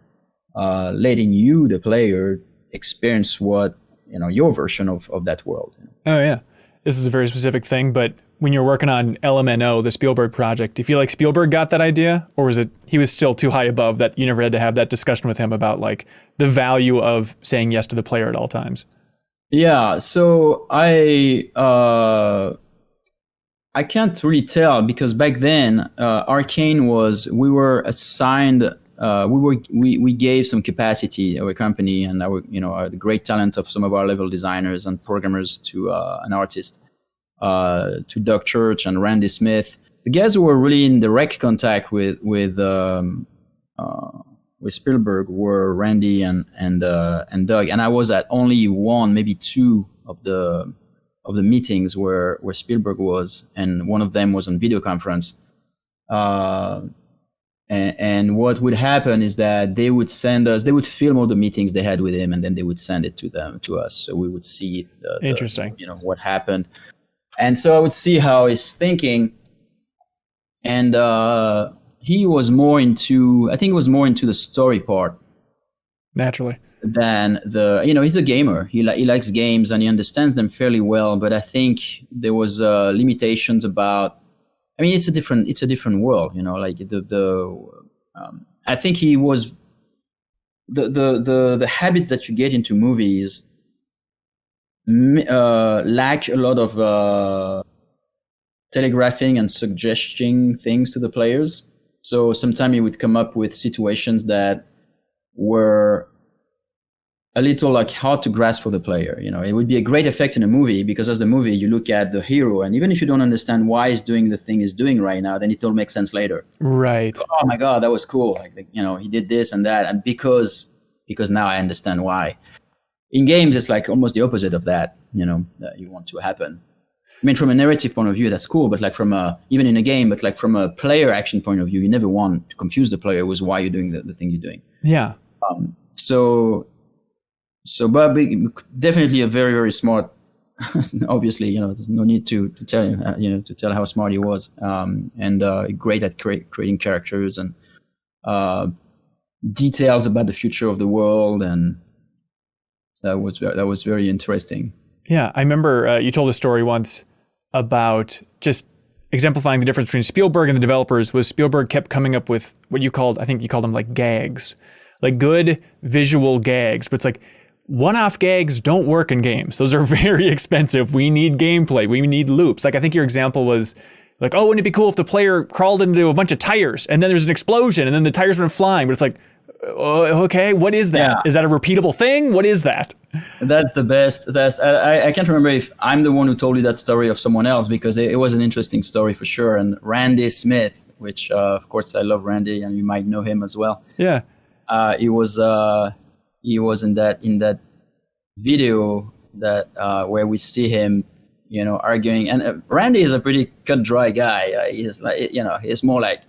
[SPEAKER 2] letting you, the player, experience what, your version of that world.
[SPEAKER 1] Oh yeah, this is a very specific thing, but when you're working on LMNO, the Spielberg project, do you feel like Spielberg got that idea, or was it he was still too high above that you never had to have that discussion with him about like the value of saying yes to the player at all times? Yeah, so I can't really tell, because back then Arkane we were assigned, we gave some capacity, our company and the great talent of some of our level designers and programmers to an artist. To Doug Church and Randy Smith, the guys who were really in direct contact with Spielberg were Randy and Doug, and I was at only one, maybe two of the meetings where Spielberg was, and one of them was on video conference. And what would happen is that they would film all the meetings they had with him, and then they would send it to us, so we would see interesting,
[SPEAKER 2] what happened. And so I would see how he's thinking, and he was more into the story part, naturally, than he's a gamer. He likes games and he understands them fairly well. But I think there was limitations about. It's a different world, Like I think he was the habits that you get into movies. Lack a lot of telegraphing and suggesting things to the players. So sometimes he would come up with situations that were a little like hard to grasp for the player. It would be a great effect in a movie, because as the movie you look at the hero, and even if you don't understand why he's doing the thing he's doing right now, then it all makes sense later. Right. Oh my God, that was cool. Like he did this and that, and because now I understand why. In games, it's like almost the opposite of that, that you want to happen. From a narrative point of view, that's cool, but like even in a game, but like from a player action point of view, you never want to confuse the player with why you're doing the thing you're doing. Yeah. So Bob, definitely a very, very smart, obviously, there's no need to tell him, to tell how smart he was, and great at creating characters and details about the future of the world, and that was very interesting. Yeah, I remember you told a story once about just exemplifying the difference between Spielberg and the developers. Was Spielberg kept coming up with what you called them like gags, like good visual gags, but it's like one-off gags don't work in games. Those are very expensive. We need gameplay. We need loops. Like I think your example was like, oh, wouldn't it be cool if the player crawled into a bunch of tires and then there's an explosion and then the tires went flying, but it's like, okay, what is that? Yeah. Is that a repeatable thing? What is that? That's the best. I can't remember if I'm the one who told you that story of someone else, because it was an interesting story for sure. And Randy Smith, which of course I love Randy, and you might know him as well. Yeah. He was in that video that where we see him, arguing. And Randy is a pretty cut dry guy. He's like, he's more like,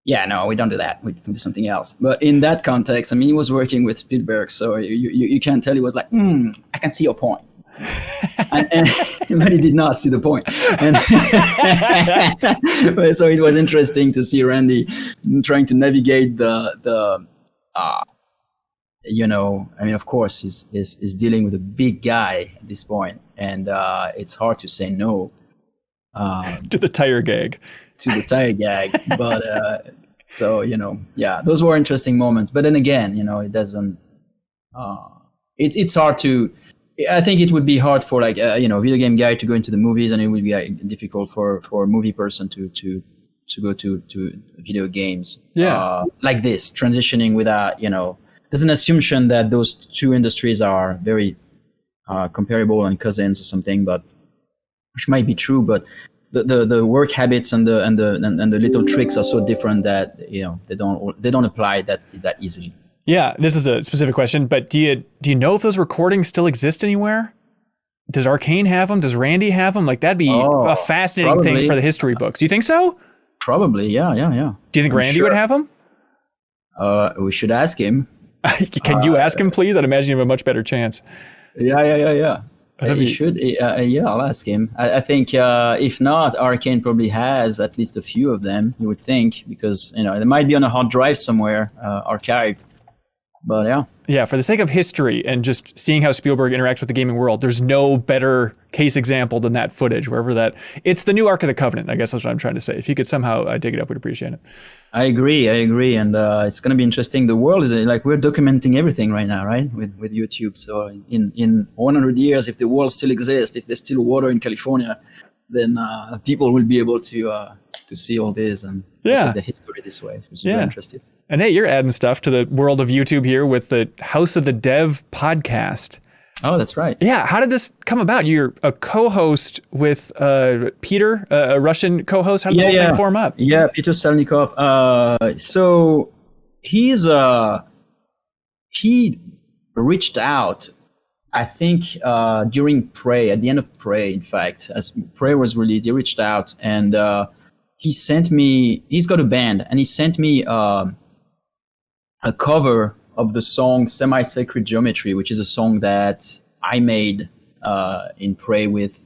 [SPEAKER 2] yeah, no, we don't do that. We do something else. But in that context, he was working with Spielberg, so you can't tell he was like, I can see your point. But he did not see the point. And so it was interesting to see Randy trying to navigate of course, he's dealing with a big guy at this point, and it's hard to say no. To the tire gag. But those were interesting moments. But then again, it doesn't. It's hard to. I think it would be hard for video game guy to go into the movies, and it would be difficult for a movie person to go to video games.
[SPEAKER 1] Yeah.
[SPEAKER 2] Like this, transitioning without, there's an assumption that those two industries are very comparable and cousins or something, but which might be true, but the work habits and the little tricks are so different that they don't apply that easily.
[SPEAKER 1] Yeah, this is a specific question, but do you know if those recordings still exist anywhere? Does Arkane have them? Does Randy have them? Like, that'd be a fascinating thing for the history books. Do you think so?
[SPEAKER 2] Probably, yeah.
[SPEAKER 1] Do you think Randy would have them?
[SPEAKER 2] We should ask him.
[SPEAKER 1] Can you ask him, please? I'd imagine you have a much better chance.
[SPEAKER 2] Yeah. He should. I'll ask him. I think if not, Arkane probably has at least a few of them. You would think, because they might be on a hard drive somewhere, archived. But yeah.
[SPEAKER 1] Yeah, for the sake of history and just seeing how Spielberg interacts with the gaming world, there's no better case example than that footage, it's the new Ark of the Covenant, I guess that's what I'm trying to say. If you could somehow dig it up, we'd appreciate it.
[SPEAKER 2] I agree. And it's going to be interesting. The world is like, we're documenting everything right now, right? With YouTube. So in 100 years, if the world still exists, if there's still water in California, then people will be able to see all this and look at the history this way, which is very interesting.
[SPEAKER 1] And hey, you're adding stuff to the world of YouTube here with the House of the Dev podcast.
[SPEAKER 2] Oh, that's right.
[SPEAKER 1] Yeah. How did this come about? You're a co-host with Peter, a Russian co-host. How did the whole thing form up?
[SPEAKER 2] Yeah, Peter Salnikov. So he reached out, I think, during Prey, at the end of Prey, in fact, as Prey was released, he reached out and he's got a band, and he sent me a cover of the song Semi-Sacred Geometry, which is a song that I made in Prey with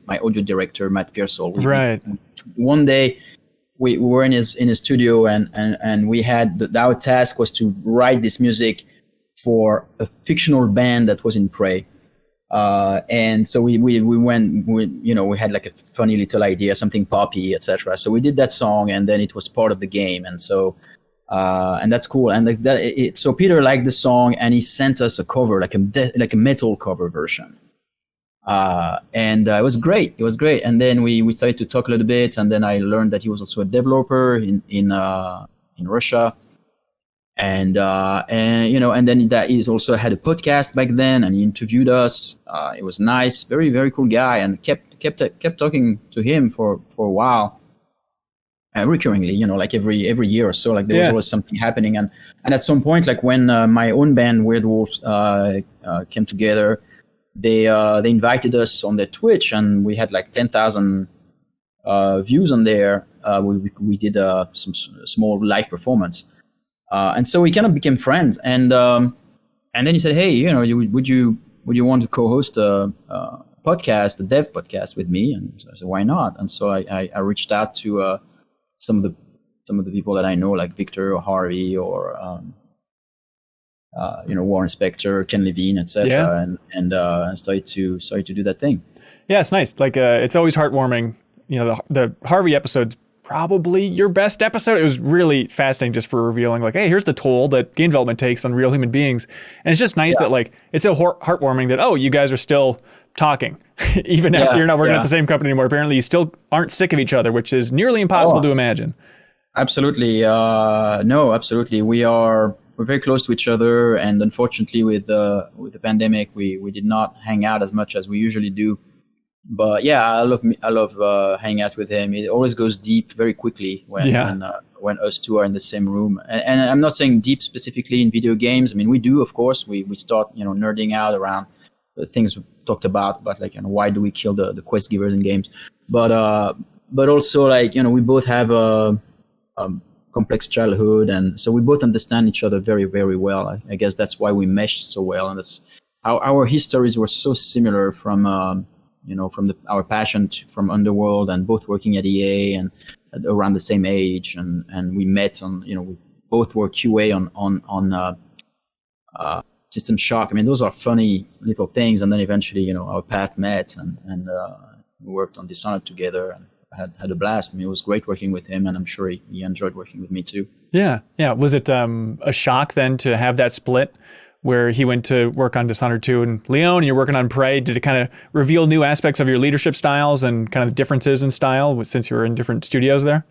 [SPEAKER 2] my audio director, Matt Pearsall.
[SPEAKER 1] Right.
[SPEAKER 2] One day we were in his studio and we had, our task was to write this music for a fictional band that was in Prey. And so we had like a funny little idea, something poppy, etc. So we did that song, and then it was part of the game. And so, and that's cool. And so Peter liked the song, and he sent us a cover, like a metal cover version. And it was great. And then we started to talk a little bit, and then I learned that he was also a developer in Russia. And then that he's also had a podcast back then, and he interviewed us. It was nice, very, very cool guy, and kept talking to him for a while, recurringly, like every year or so. Like there was always something happening, and at some point, like when my own band Weird Wolves came together, they invited us on their Twitch, and we had like 10,000 views on there. We did some small live performance. And so we kind of became friends, and then he said, "Hey, would you want to co-host a podcast, a dev podcast with me?" And so I said, "Why not?" And so I reached out to some of the people that I know, like Victor or Harvey or Warren Spector, Ken Levine, etc. And started to do that thing.
[SPEAKER 1] Yeah, it's nice. Like it's always heartwarming. The Harvey episode's probably your best episode. It was really fascinating just for revealing, like, hey, here's the toll that game development takes on real human beings. And it's just nice that, like, it's so heartwarming that, you guys are still talking, even after you're not working at the same company anymore. Apparently, you still aren't sick of each other, which is nearly impossible to imagine. Absolutely.
[SPEAKER 2] No, absolutely. We're very close to each other. And unfortunately, with the pandemic, we did not hang out as much as we usually do. But yeah, I love hanging out with him. It always goes deep very quickly when us two are in the same room. And I'm not saying deep specifically in video games. I mean, we do, of course. We start nerding out around the things we talked about, like why do we kill the quest givers in games? But also like we both have a complex childhood, and so we both understand each other very, very well. I guess that's why we meshed so well, and that's our histories were so similar from our passion from Underworld, and both working at EA and around the same age, and we met on, we both were QA on System Shock. I mean, those are funny little things, and then eventually, our path met, and we worked on Dishonored together, and had a blast. I mean, it was great working with him, and I'm sure he enjoyed working with me too. Yeah.
[SPEAKER 1] Was it a shock then to have that split, where he went to work on Dishonored 2 and Lyon, and you're working on Prey? Did it kind of reveal new aspects of your leadership styles and kind of the differences in style since you were in different studios there?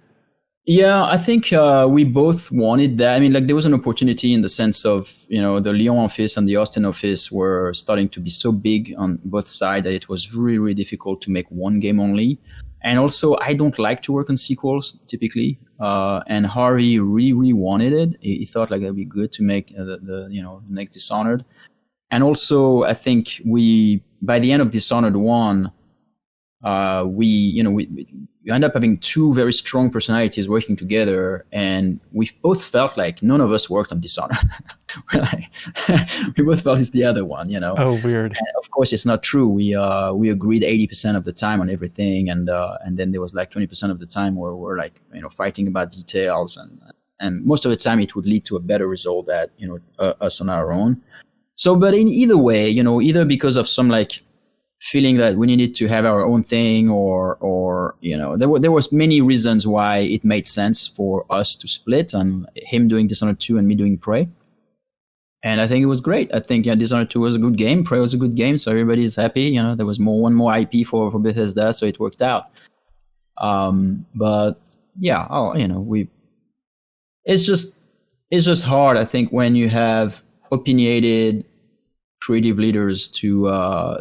[SPEAKER 2] Yeah, I think we both wanted that. I mean, like there was an opportunity in the sense of, the Lyon office and the Austin office were starting to be so big on both sides that it was really, really difficult to make one game only. And also, I don't like to work on sequels typically. And Harvey really, really wanted it. He thought like it'd be good to make the next Dishonored. And also, I think by the end of Dishonored 1, we end up having two very strong personalities working together, and we both felt like none of us worked on Dishonored. We both felt it's the other one,
[SPEAKER 1] Oh, weird.
[SPEAKER 2] And of course, it's not true. We agreed 80% of the time on everything, and then there was like 20% of the time where we're like fighting about details, and most of the time it would lead to a better result than us on our own. So, but in either way, either because of some like feeling that we needed to have our own thing, or there was many reasons why it made sense for us to split, and him doing Dishonored 2 and me doing Prey. And I think it was great. I think Dishonored 2 was a good game, Prey was a good game, so everybody's happy. There was one more IP for Bethesda, so it worked out. But yeah, it's just hard, I think, when you have opinionated creative leaders to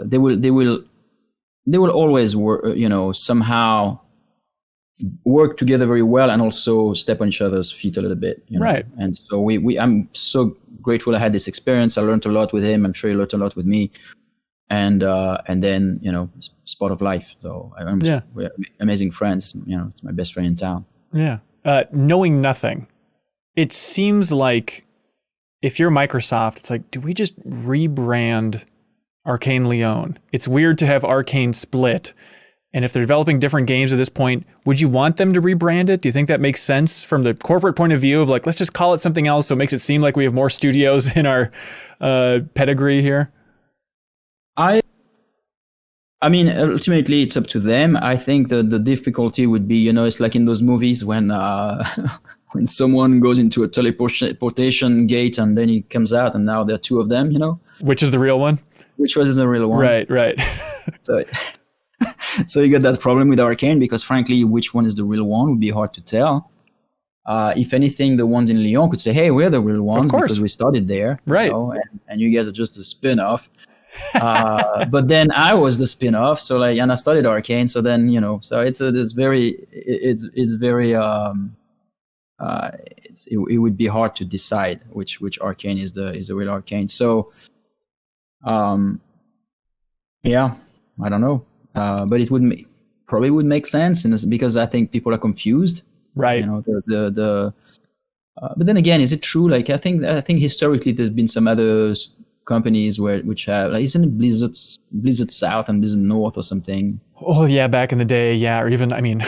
[SPEAKER 2] they will always work, somehow work together very well, and also step on each other's feet a little bit,
[SPEAKER 1] Right.
[SPEAKER 2] And so I'm so grateful I had this experience. I learned a lot with him. I'm sure he learned a lot with me, and then it's part of life. So we're amazing friends. It's my best friend in town.
[SPEAKER 1] Yeah. Knowing nothing, it seems like if you're Microsoft, it's like, do we just rebrand Arkane Lyon? It's weird to have Arkane split. And if they're developing different games at this point, would you want them to rebrand it? Do you think that makes sense from the corporate point of view of like, let's just call it something else so it makes it seem like we have more studios in our pedigree here?
[SPEAKER 2] I mean, ultimately, it's up to them. I think the difficulty would be, it's like in those movies when when someone goes into a teleportation gate and then he comes out and now there are two of them,
[SPEAKER 1] Which is the real one?
[SPEAKER 2] Which was the real one.
[SPEAKER 1] Right.
[SPEAKER 2] So you get that problem with Arkane, because frankly, which one is the real one would be hard to tell. If anything, the ones in Lyon could say, hey, we're the real ones because we started there.
[SPEAKER 1] Right.
[SPEAKER 2] And you guys are just a spin-off. But then I was the spin-off, so and I started Arkane, so then so it would be hard to decide which Arkane is the real Arkane. So yeah, I don't know, but it probably would make sense because I think people are confused,
[SPEAKER 1] right?
[SPEAKER 2] But then again, is it true? Like I think historically there's been some other companies which have, like, isn't it Blizzard South and Blizzard North or something?
[SPEAKER 1] Oh yeah, back in the day, yeah. Or even, I mean,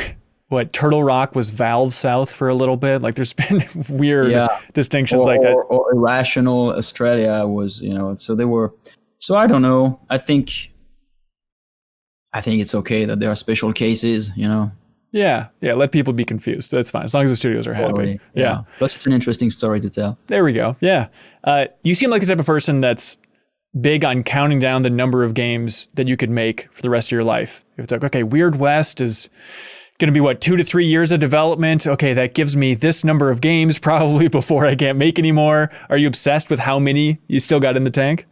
[SPEAKER 1] what, Turtle Rock was Valve South for a little bit. Like there's been weird distinctions like that.
[SPEAKER 2] Or Irrational Australia was, so they were. So I don't know. I think it's okay that there are special cases,
[SPEAKER 1] Yeah, let people be confused. That's fine, as long as the studios are happy. Yeah.
[SPEAKER 2] Plus, it's an interesting story to tell.
[SPEAKER 1] There we go. Yeah. You seem like the type of person that's big on counting down the number of games that you could make for the rest of your life. It's like, okay, Weird West is going to be 2 to 3 years of development. Okay, that gives me this number of games probably before I can't make anymore. Are you obsessed with how many you still got in the tank?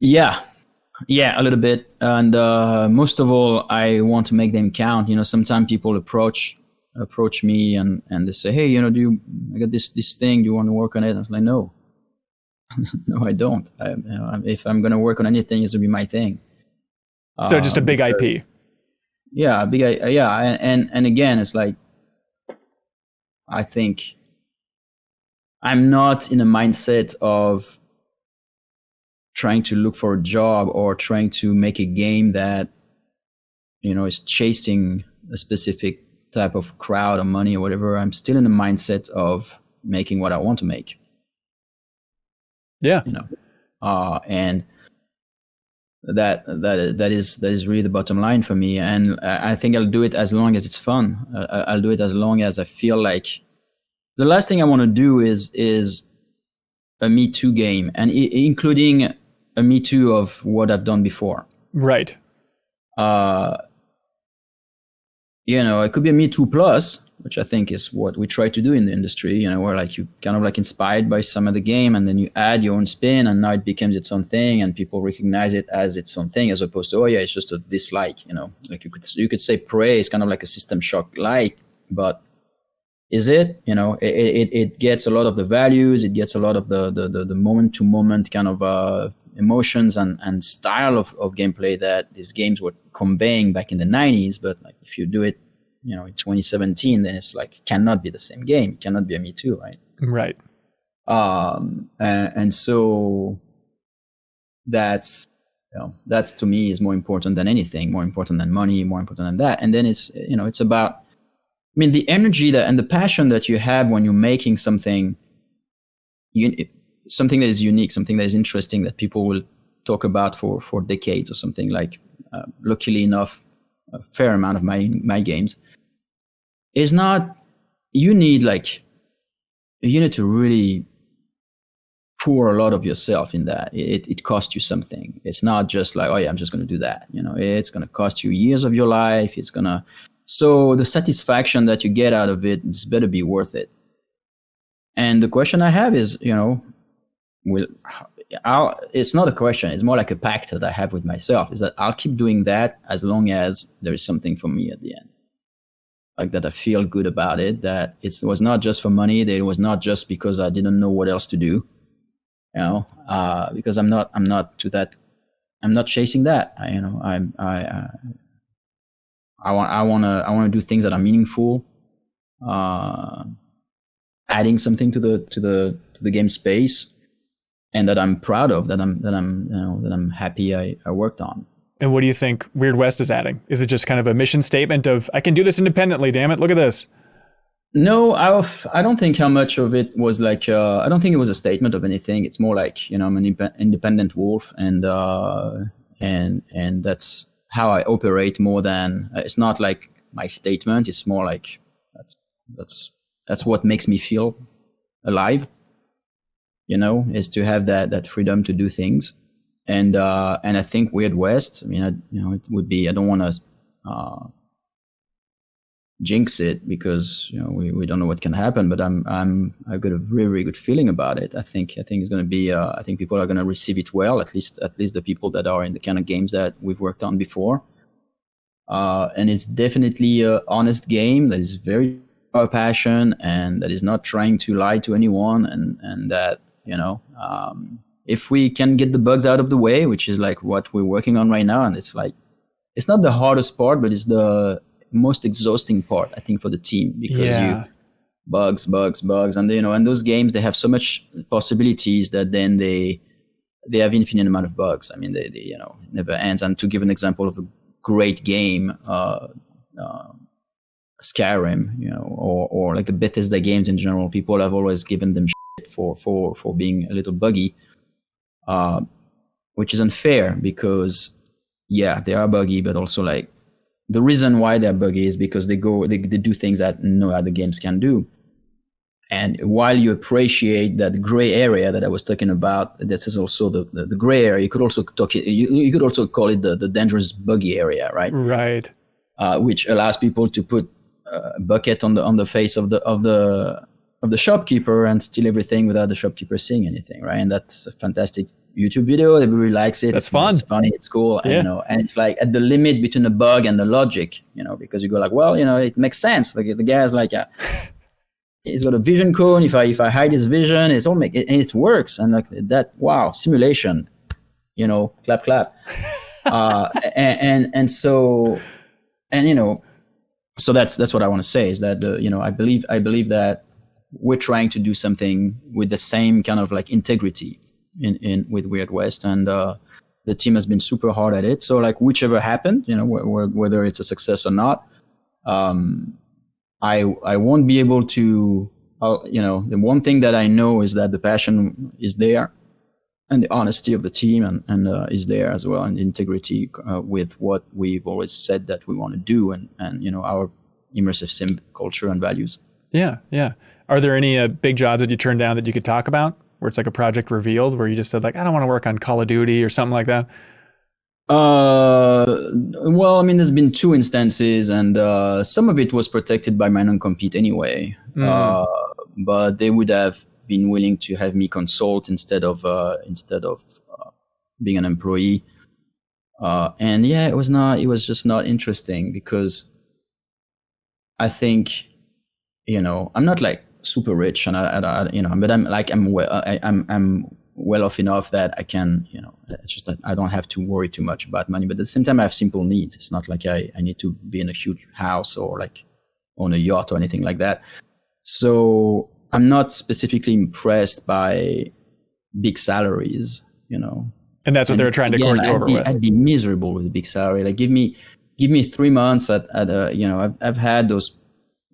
[SPEAKER 2] Yeah, a little bit. And most of all, I want to make them count. Sometimes people approach me and they say, hey, I got this thing, do you want to work on it? I was like, no. No, I don't. If I'm going to work on anything, it's going to be my thing.
[SPEAKER 1] So just a big IP.
[SPEAKER 2] Yeah, and again, it's like, I think I'm not in a mindset of trying to look for a job or trying to make a game that is chasing a specific type of crowd or money or whatever. I'm still in the mindset of making what I want to make.
[SPEAKER 1] Yeah.
[SPEAKER 2] And that is really the bottom line for me. And I think I'll do it as long as it's fun. I'll do it as long as I feel like the last thing I want to do is a Me Too game, and including a Me Too of what I've done before.
[SPEAKER 1] Right.
[SPEAKER 2] It could be a Me Too plus, which I think is what we try to do in the industry. You know, where like you kind of like inspired by some of the game, and then you add your own spin, and now it becomes its own thing, and people recognize it as its own thing, as opposed to, oh yeah, it's just a dislike. You know, like you could say Prey is kind of like a System Shock like, but is it? You know, it gets a lot of the values, it gets a lot of the moment to moment kind of emotions and style of gameplay that these games were conveying back in the 90s. But like if you do it, you know, in 2017, then it's like cannot be the same game. It cannot be a Me Too, right?
[SPEAKER 1] Right.
[SPEAKER 2] And so that's, you know, that's to me is more important than anything, more important than money, more important than that. And then it's, you know, it's about, I mean, the energy that and the passion that you have when you're making something, something that is unique, something that is interesting, that people will talk about for decades or something. Like, luckily enough, a fair amount of my games is not. You need to really pour a lot of yourself in that. It costs you something. It's not just like, oh yeah, I'm just going to do that. You know, it's going to cost you years of your life. It's gonna. So the satisfaction that you get out of it is better be worth it. And the question I have is, you know, it's not a question. It's more like a pact that I have with myself, is that I'll keep doing that as long as there is something for me at the end. Like that I feel good about it, that it was not just for money, that it was not just because I didn't know what else to do, you know, because I'm not chasing that. I want to do things that are meaningful, adding something to the game space, and that I'm proud of, that I'm happy I worked on.
[SPEAKER 1] And what do you think Weird West is adding? Is it just kind of a mission statement of, I can do this independently, damn it, look at this?
[SPEAKER 2] No, I don't think how much of it was like, I don't think it was a statement of anything. It's more like, you know, I'm an independent wolf, and that's how I operate more than, it's not like my statement. It's more like, that's what makes me feel alive, you know, is to have that freedom to do things. And I think Weird West, I mean, it would be, I don't want to jinx it, because, you know, we don't know what can happen, but I've got a very, very good feeling about it. I think it's going to be, I think people are going to receive it well, at least the people that are in the kind of games that we've worked on before. And it's definitely an honest game that is very our passion, and that is not trying to lie to anyone, and that, you know, if we can get the bugs out of the way, which is like what we're working on right now, and it's like, it's not the hardest part, but it's the most exhausting part, I think, for the team, because you bugs, and, you know, and those games, they have so much possibilities that then they have infinite amount of bugs. I mean, they you know, it never ends. And to give an example of a great game, Skyrim, you know, or like the Bethesda games in general, people have always given them shit for being a little buggy, which is unfair, because yeah, they are buggy, but also like the reason why they're buggy is because they do things that no other games can do. And while you appreciate that gray area that I was talking about, this is also the gray area. You could also you could also call it the dangerous buggy area, right?
[SPEAKER 1] Right.
[SPEAKER 2] Which allows people to put a bucket on the face of the shopkeeper and steal everything without the shopkeeper seeing anything, right? And that's a fantastic YouTube video. Everybody likes it.
[SPEAKER 1] That's fun.
[SPEAKER 2] It's funny. It's cool. And, you know, and it's like at the limit between the bug and the logic, you know, because you go like, well, you know, it makes sense. Like the guy's like, he's got a vision cone. If I hide his vision, it's all and it works. And like that, wow, simulation, you know, clap. And so, and, you know, so that's what I want to say, is that you know, I believe that we're trying to do something with the same kind of like integrity in with Weird West, and the team has been super hard at it. So like whichever happened, you know, whether it's a success or not, I won't be able to, you know, the one thing that I know is that the passion is there, and the honesty of the team and is there as well, and the integrity with what we've always said that we want to do, and you know, our immersive sim culture and values. Yeah.
[SPEAKER 1] Are there any big jobs that you turned down that you could talk about, where it's like a project revealed, where you just said like, I don't want to work on Call of Duty or something like that?
[SPEAKER 2] Well, I mean, there's been two instances, and some of it was protected by my non-compete anyway. But they would have been willing to have me consult instead of being an employee. And yeah, it was just not interesting because I think, I'm not like super rich, and but I'm well off enough that I can, it's just that I don't have to worry too much about money. But at the same time, I have simple needs. It's not like I need to be in a huge house or like own a yacht or anything like that. So I'm not specifically impressed by big salaries,
[SPEAKER 1] And that's what they're trying to court you over with.
[SPEAKER 2] I'd be miserable with a big salary. Like give me 3 months at I've had those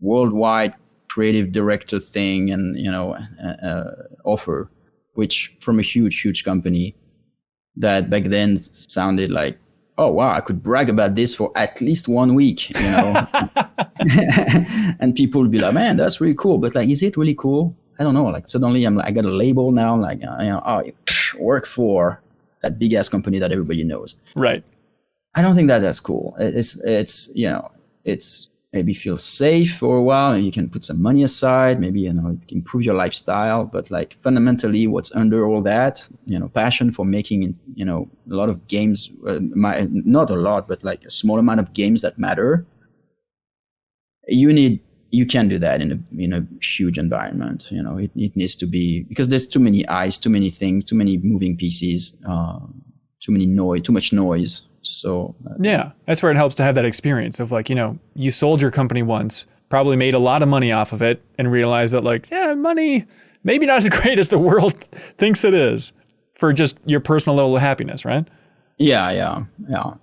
[SPEAKER 2] worldwide creative director thing and offer, which from a huge company that back then sounded like, oh wow, I could brag about this for at least 1 week, and people would be like, man, that's really cool. But like, is it really cool? I don't know. Like suddenly I got a label now, like work for that big ass company that everybody knows.
[SPEAKER 1] Right.
[SPEAKER 2] I don't think that's cool. It's maybe feel safe for a while and you can put some money aside, maybe, it can improve your lifestyle. But like fundamentally what's under all that, passion for making, a lot of games, not a lot, but like a small amount of games that matter. You can't do that in a huge environment. It needs to be, because there's too many eyes, too many things, too many moving pieces, too much noise. So
[SPEAKER 1] yeah, that's where it helps to have that experience of like, you sold your company once, probably made a lot of money off of it, and realized that like, yeah, money maybe not as great as the world thinks it is for just your personal level of happiness, right?
[SPEAKER 2] Yeah.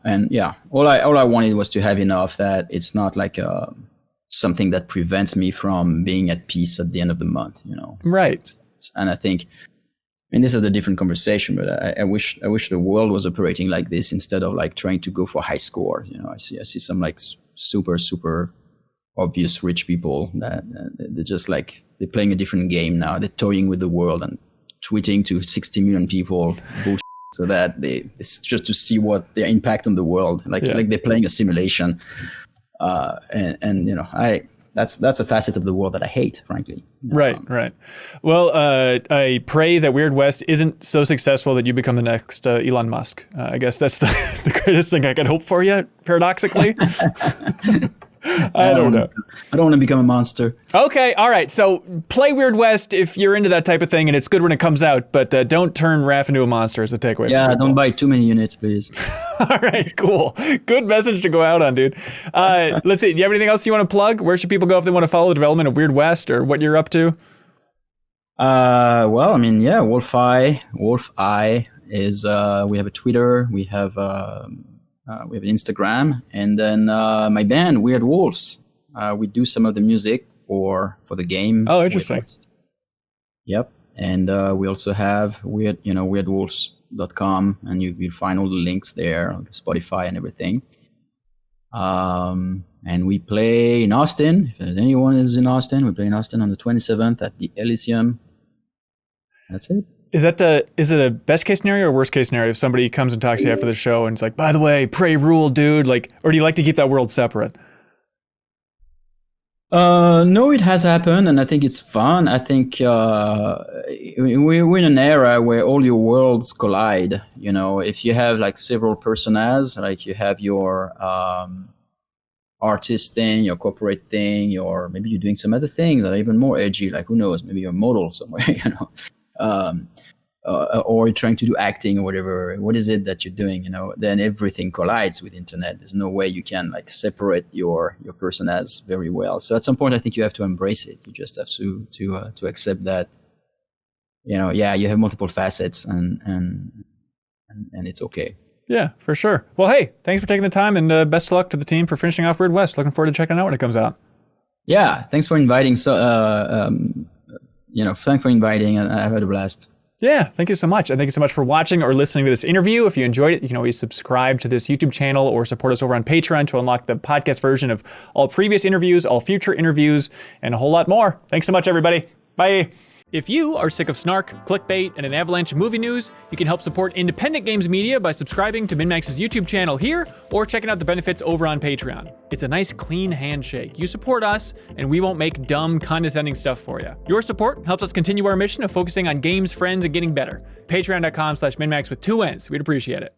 [SPEAKER 2] And yeah, all I wanted was to have enough that it's not like something that prevents me from being at peace at the end of the month,
[SPEAKER 1] Right.
[SPEAKER 2] And I think, this is a different conversation, but I wish the world was operating like this instead of like trying to go for high scores. I see some like super obvious rich people that they're just like, they're playing a different game now. They're toying with the world and tweeting to 60 million people bullshit so that it's just to see what their impact on the world, like they're playing a simulation. That's a facet of the world that I hate, frankly.
[SPEAKER 1] Right. Well, I pray that Weird West isn't so successful that you become the next Elon Musk. I guess that's the greatest thing I could hope for you, paradoxically. I don't know.
[SPEAKER 2] I don't want to become a monster.
[SPEAKER 1] Okay, all right. So play Weird West if you're into that type of thing, and it's good when it comes out, but don't turn Raph into a monster is the takeaway.
[SPEAKER 2] Yeah, don't buy too many units, please.
[SPEAKER 1] All right, cool. Good message to go out on, dude. Let's see. Do you have anything else you want to plug? Where should people go if they want to follow the development of Weird West or what you're up to?
[SPEAKER 2] Well, Wolfeye is, we have a Twitter, we have an Instagram, and then my band, Weird Wolves. We do some of the music for the game.
[SPEAKER 1] Oh, interesting.
[SPEAKER 2] Yep. And we also have weirdwolves.com, and you'll find all the links there, like Spotify and everything. And we play in Austin. If anyone is in Austin, we play in Austin on the 27th at the Elysium. That's it.
[SPEAKER 1] Is it a best case scenario or worst case scenario if somebody comes and talks to you after the show and it's like, by the way, Prey rule, dude, like, or do you like to keep that world separate?
[SPEAKER 2] No, it has happened, and I think it's fun. I think we're in an era where all your worlds collide. If you have like several personas, like you have your artist thing, your corporate thing, or maybe you're doing some other things that are even more edgy, like who knows, maybe you're a model somewhere, or you're trying to do acting or whatever. What is it that you're doing? Then everything collides with internet. There's no way you can like separate your personas very well. So at some point, I think you have to embrace it. You just have to accept that, you have multiple facets and it's okay.
[SPEAKER 1] Yeah, for sure. Well, hey, thanks for taking the time, and best of luck to the team for finishing off Weird West. Looking forward to checking it out when it comes out.
[SPEAKER 2] Yeah, thanks for inviting. So, thanks for inviting, and I've had a blast.
[SPEAKER 1] Yeah, thank you so much. And thank you so much for watching or listening to this interview. If you enjoyed it, you can always subscribe to this YouTube channel or support us over on Patreon to unlock the podcast version of all previous interviews, all future interviews, and a whole lot more. Thanks so much, everybody. Bye. If you are sick of snark, clickbait, and an avalanche of movie news, you can help support independent games media by subscribing to MinnMax's YouTube channel here or checking out the benefits over on Patreon. It's a nice clean handshake. You support us, and we won't make dumb, condescending stuff for you. Your support helps us continue our mission of focusing on games, friends, and getting better. Patreon.com/MinnMax with 2 N's. We'd appreciate it.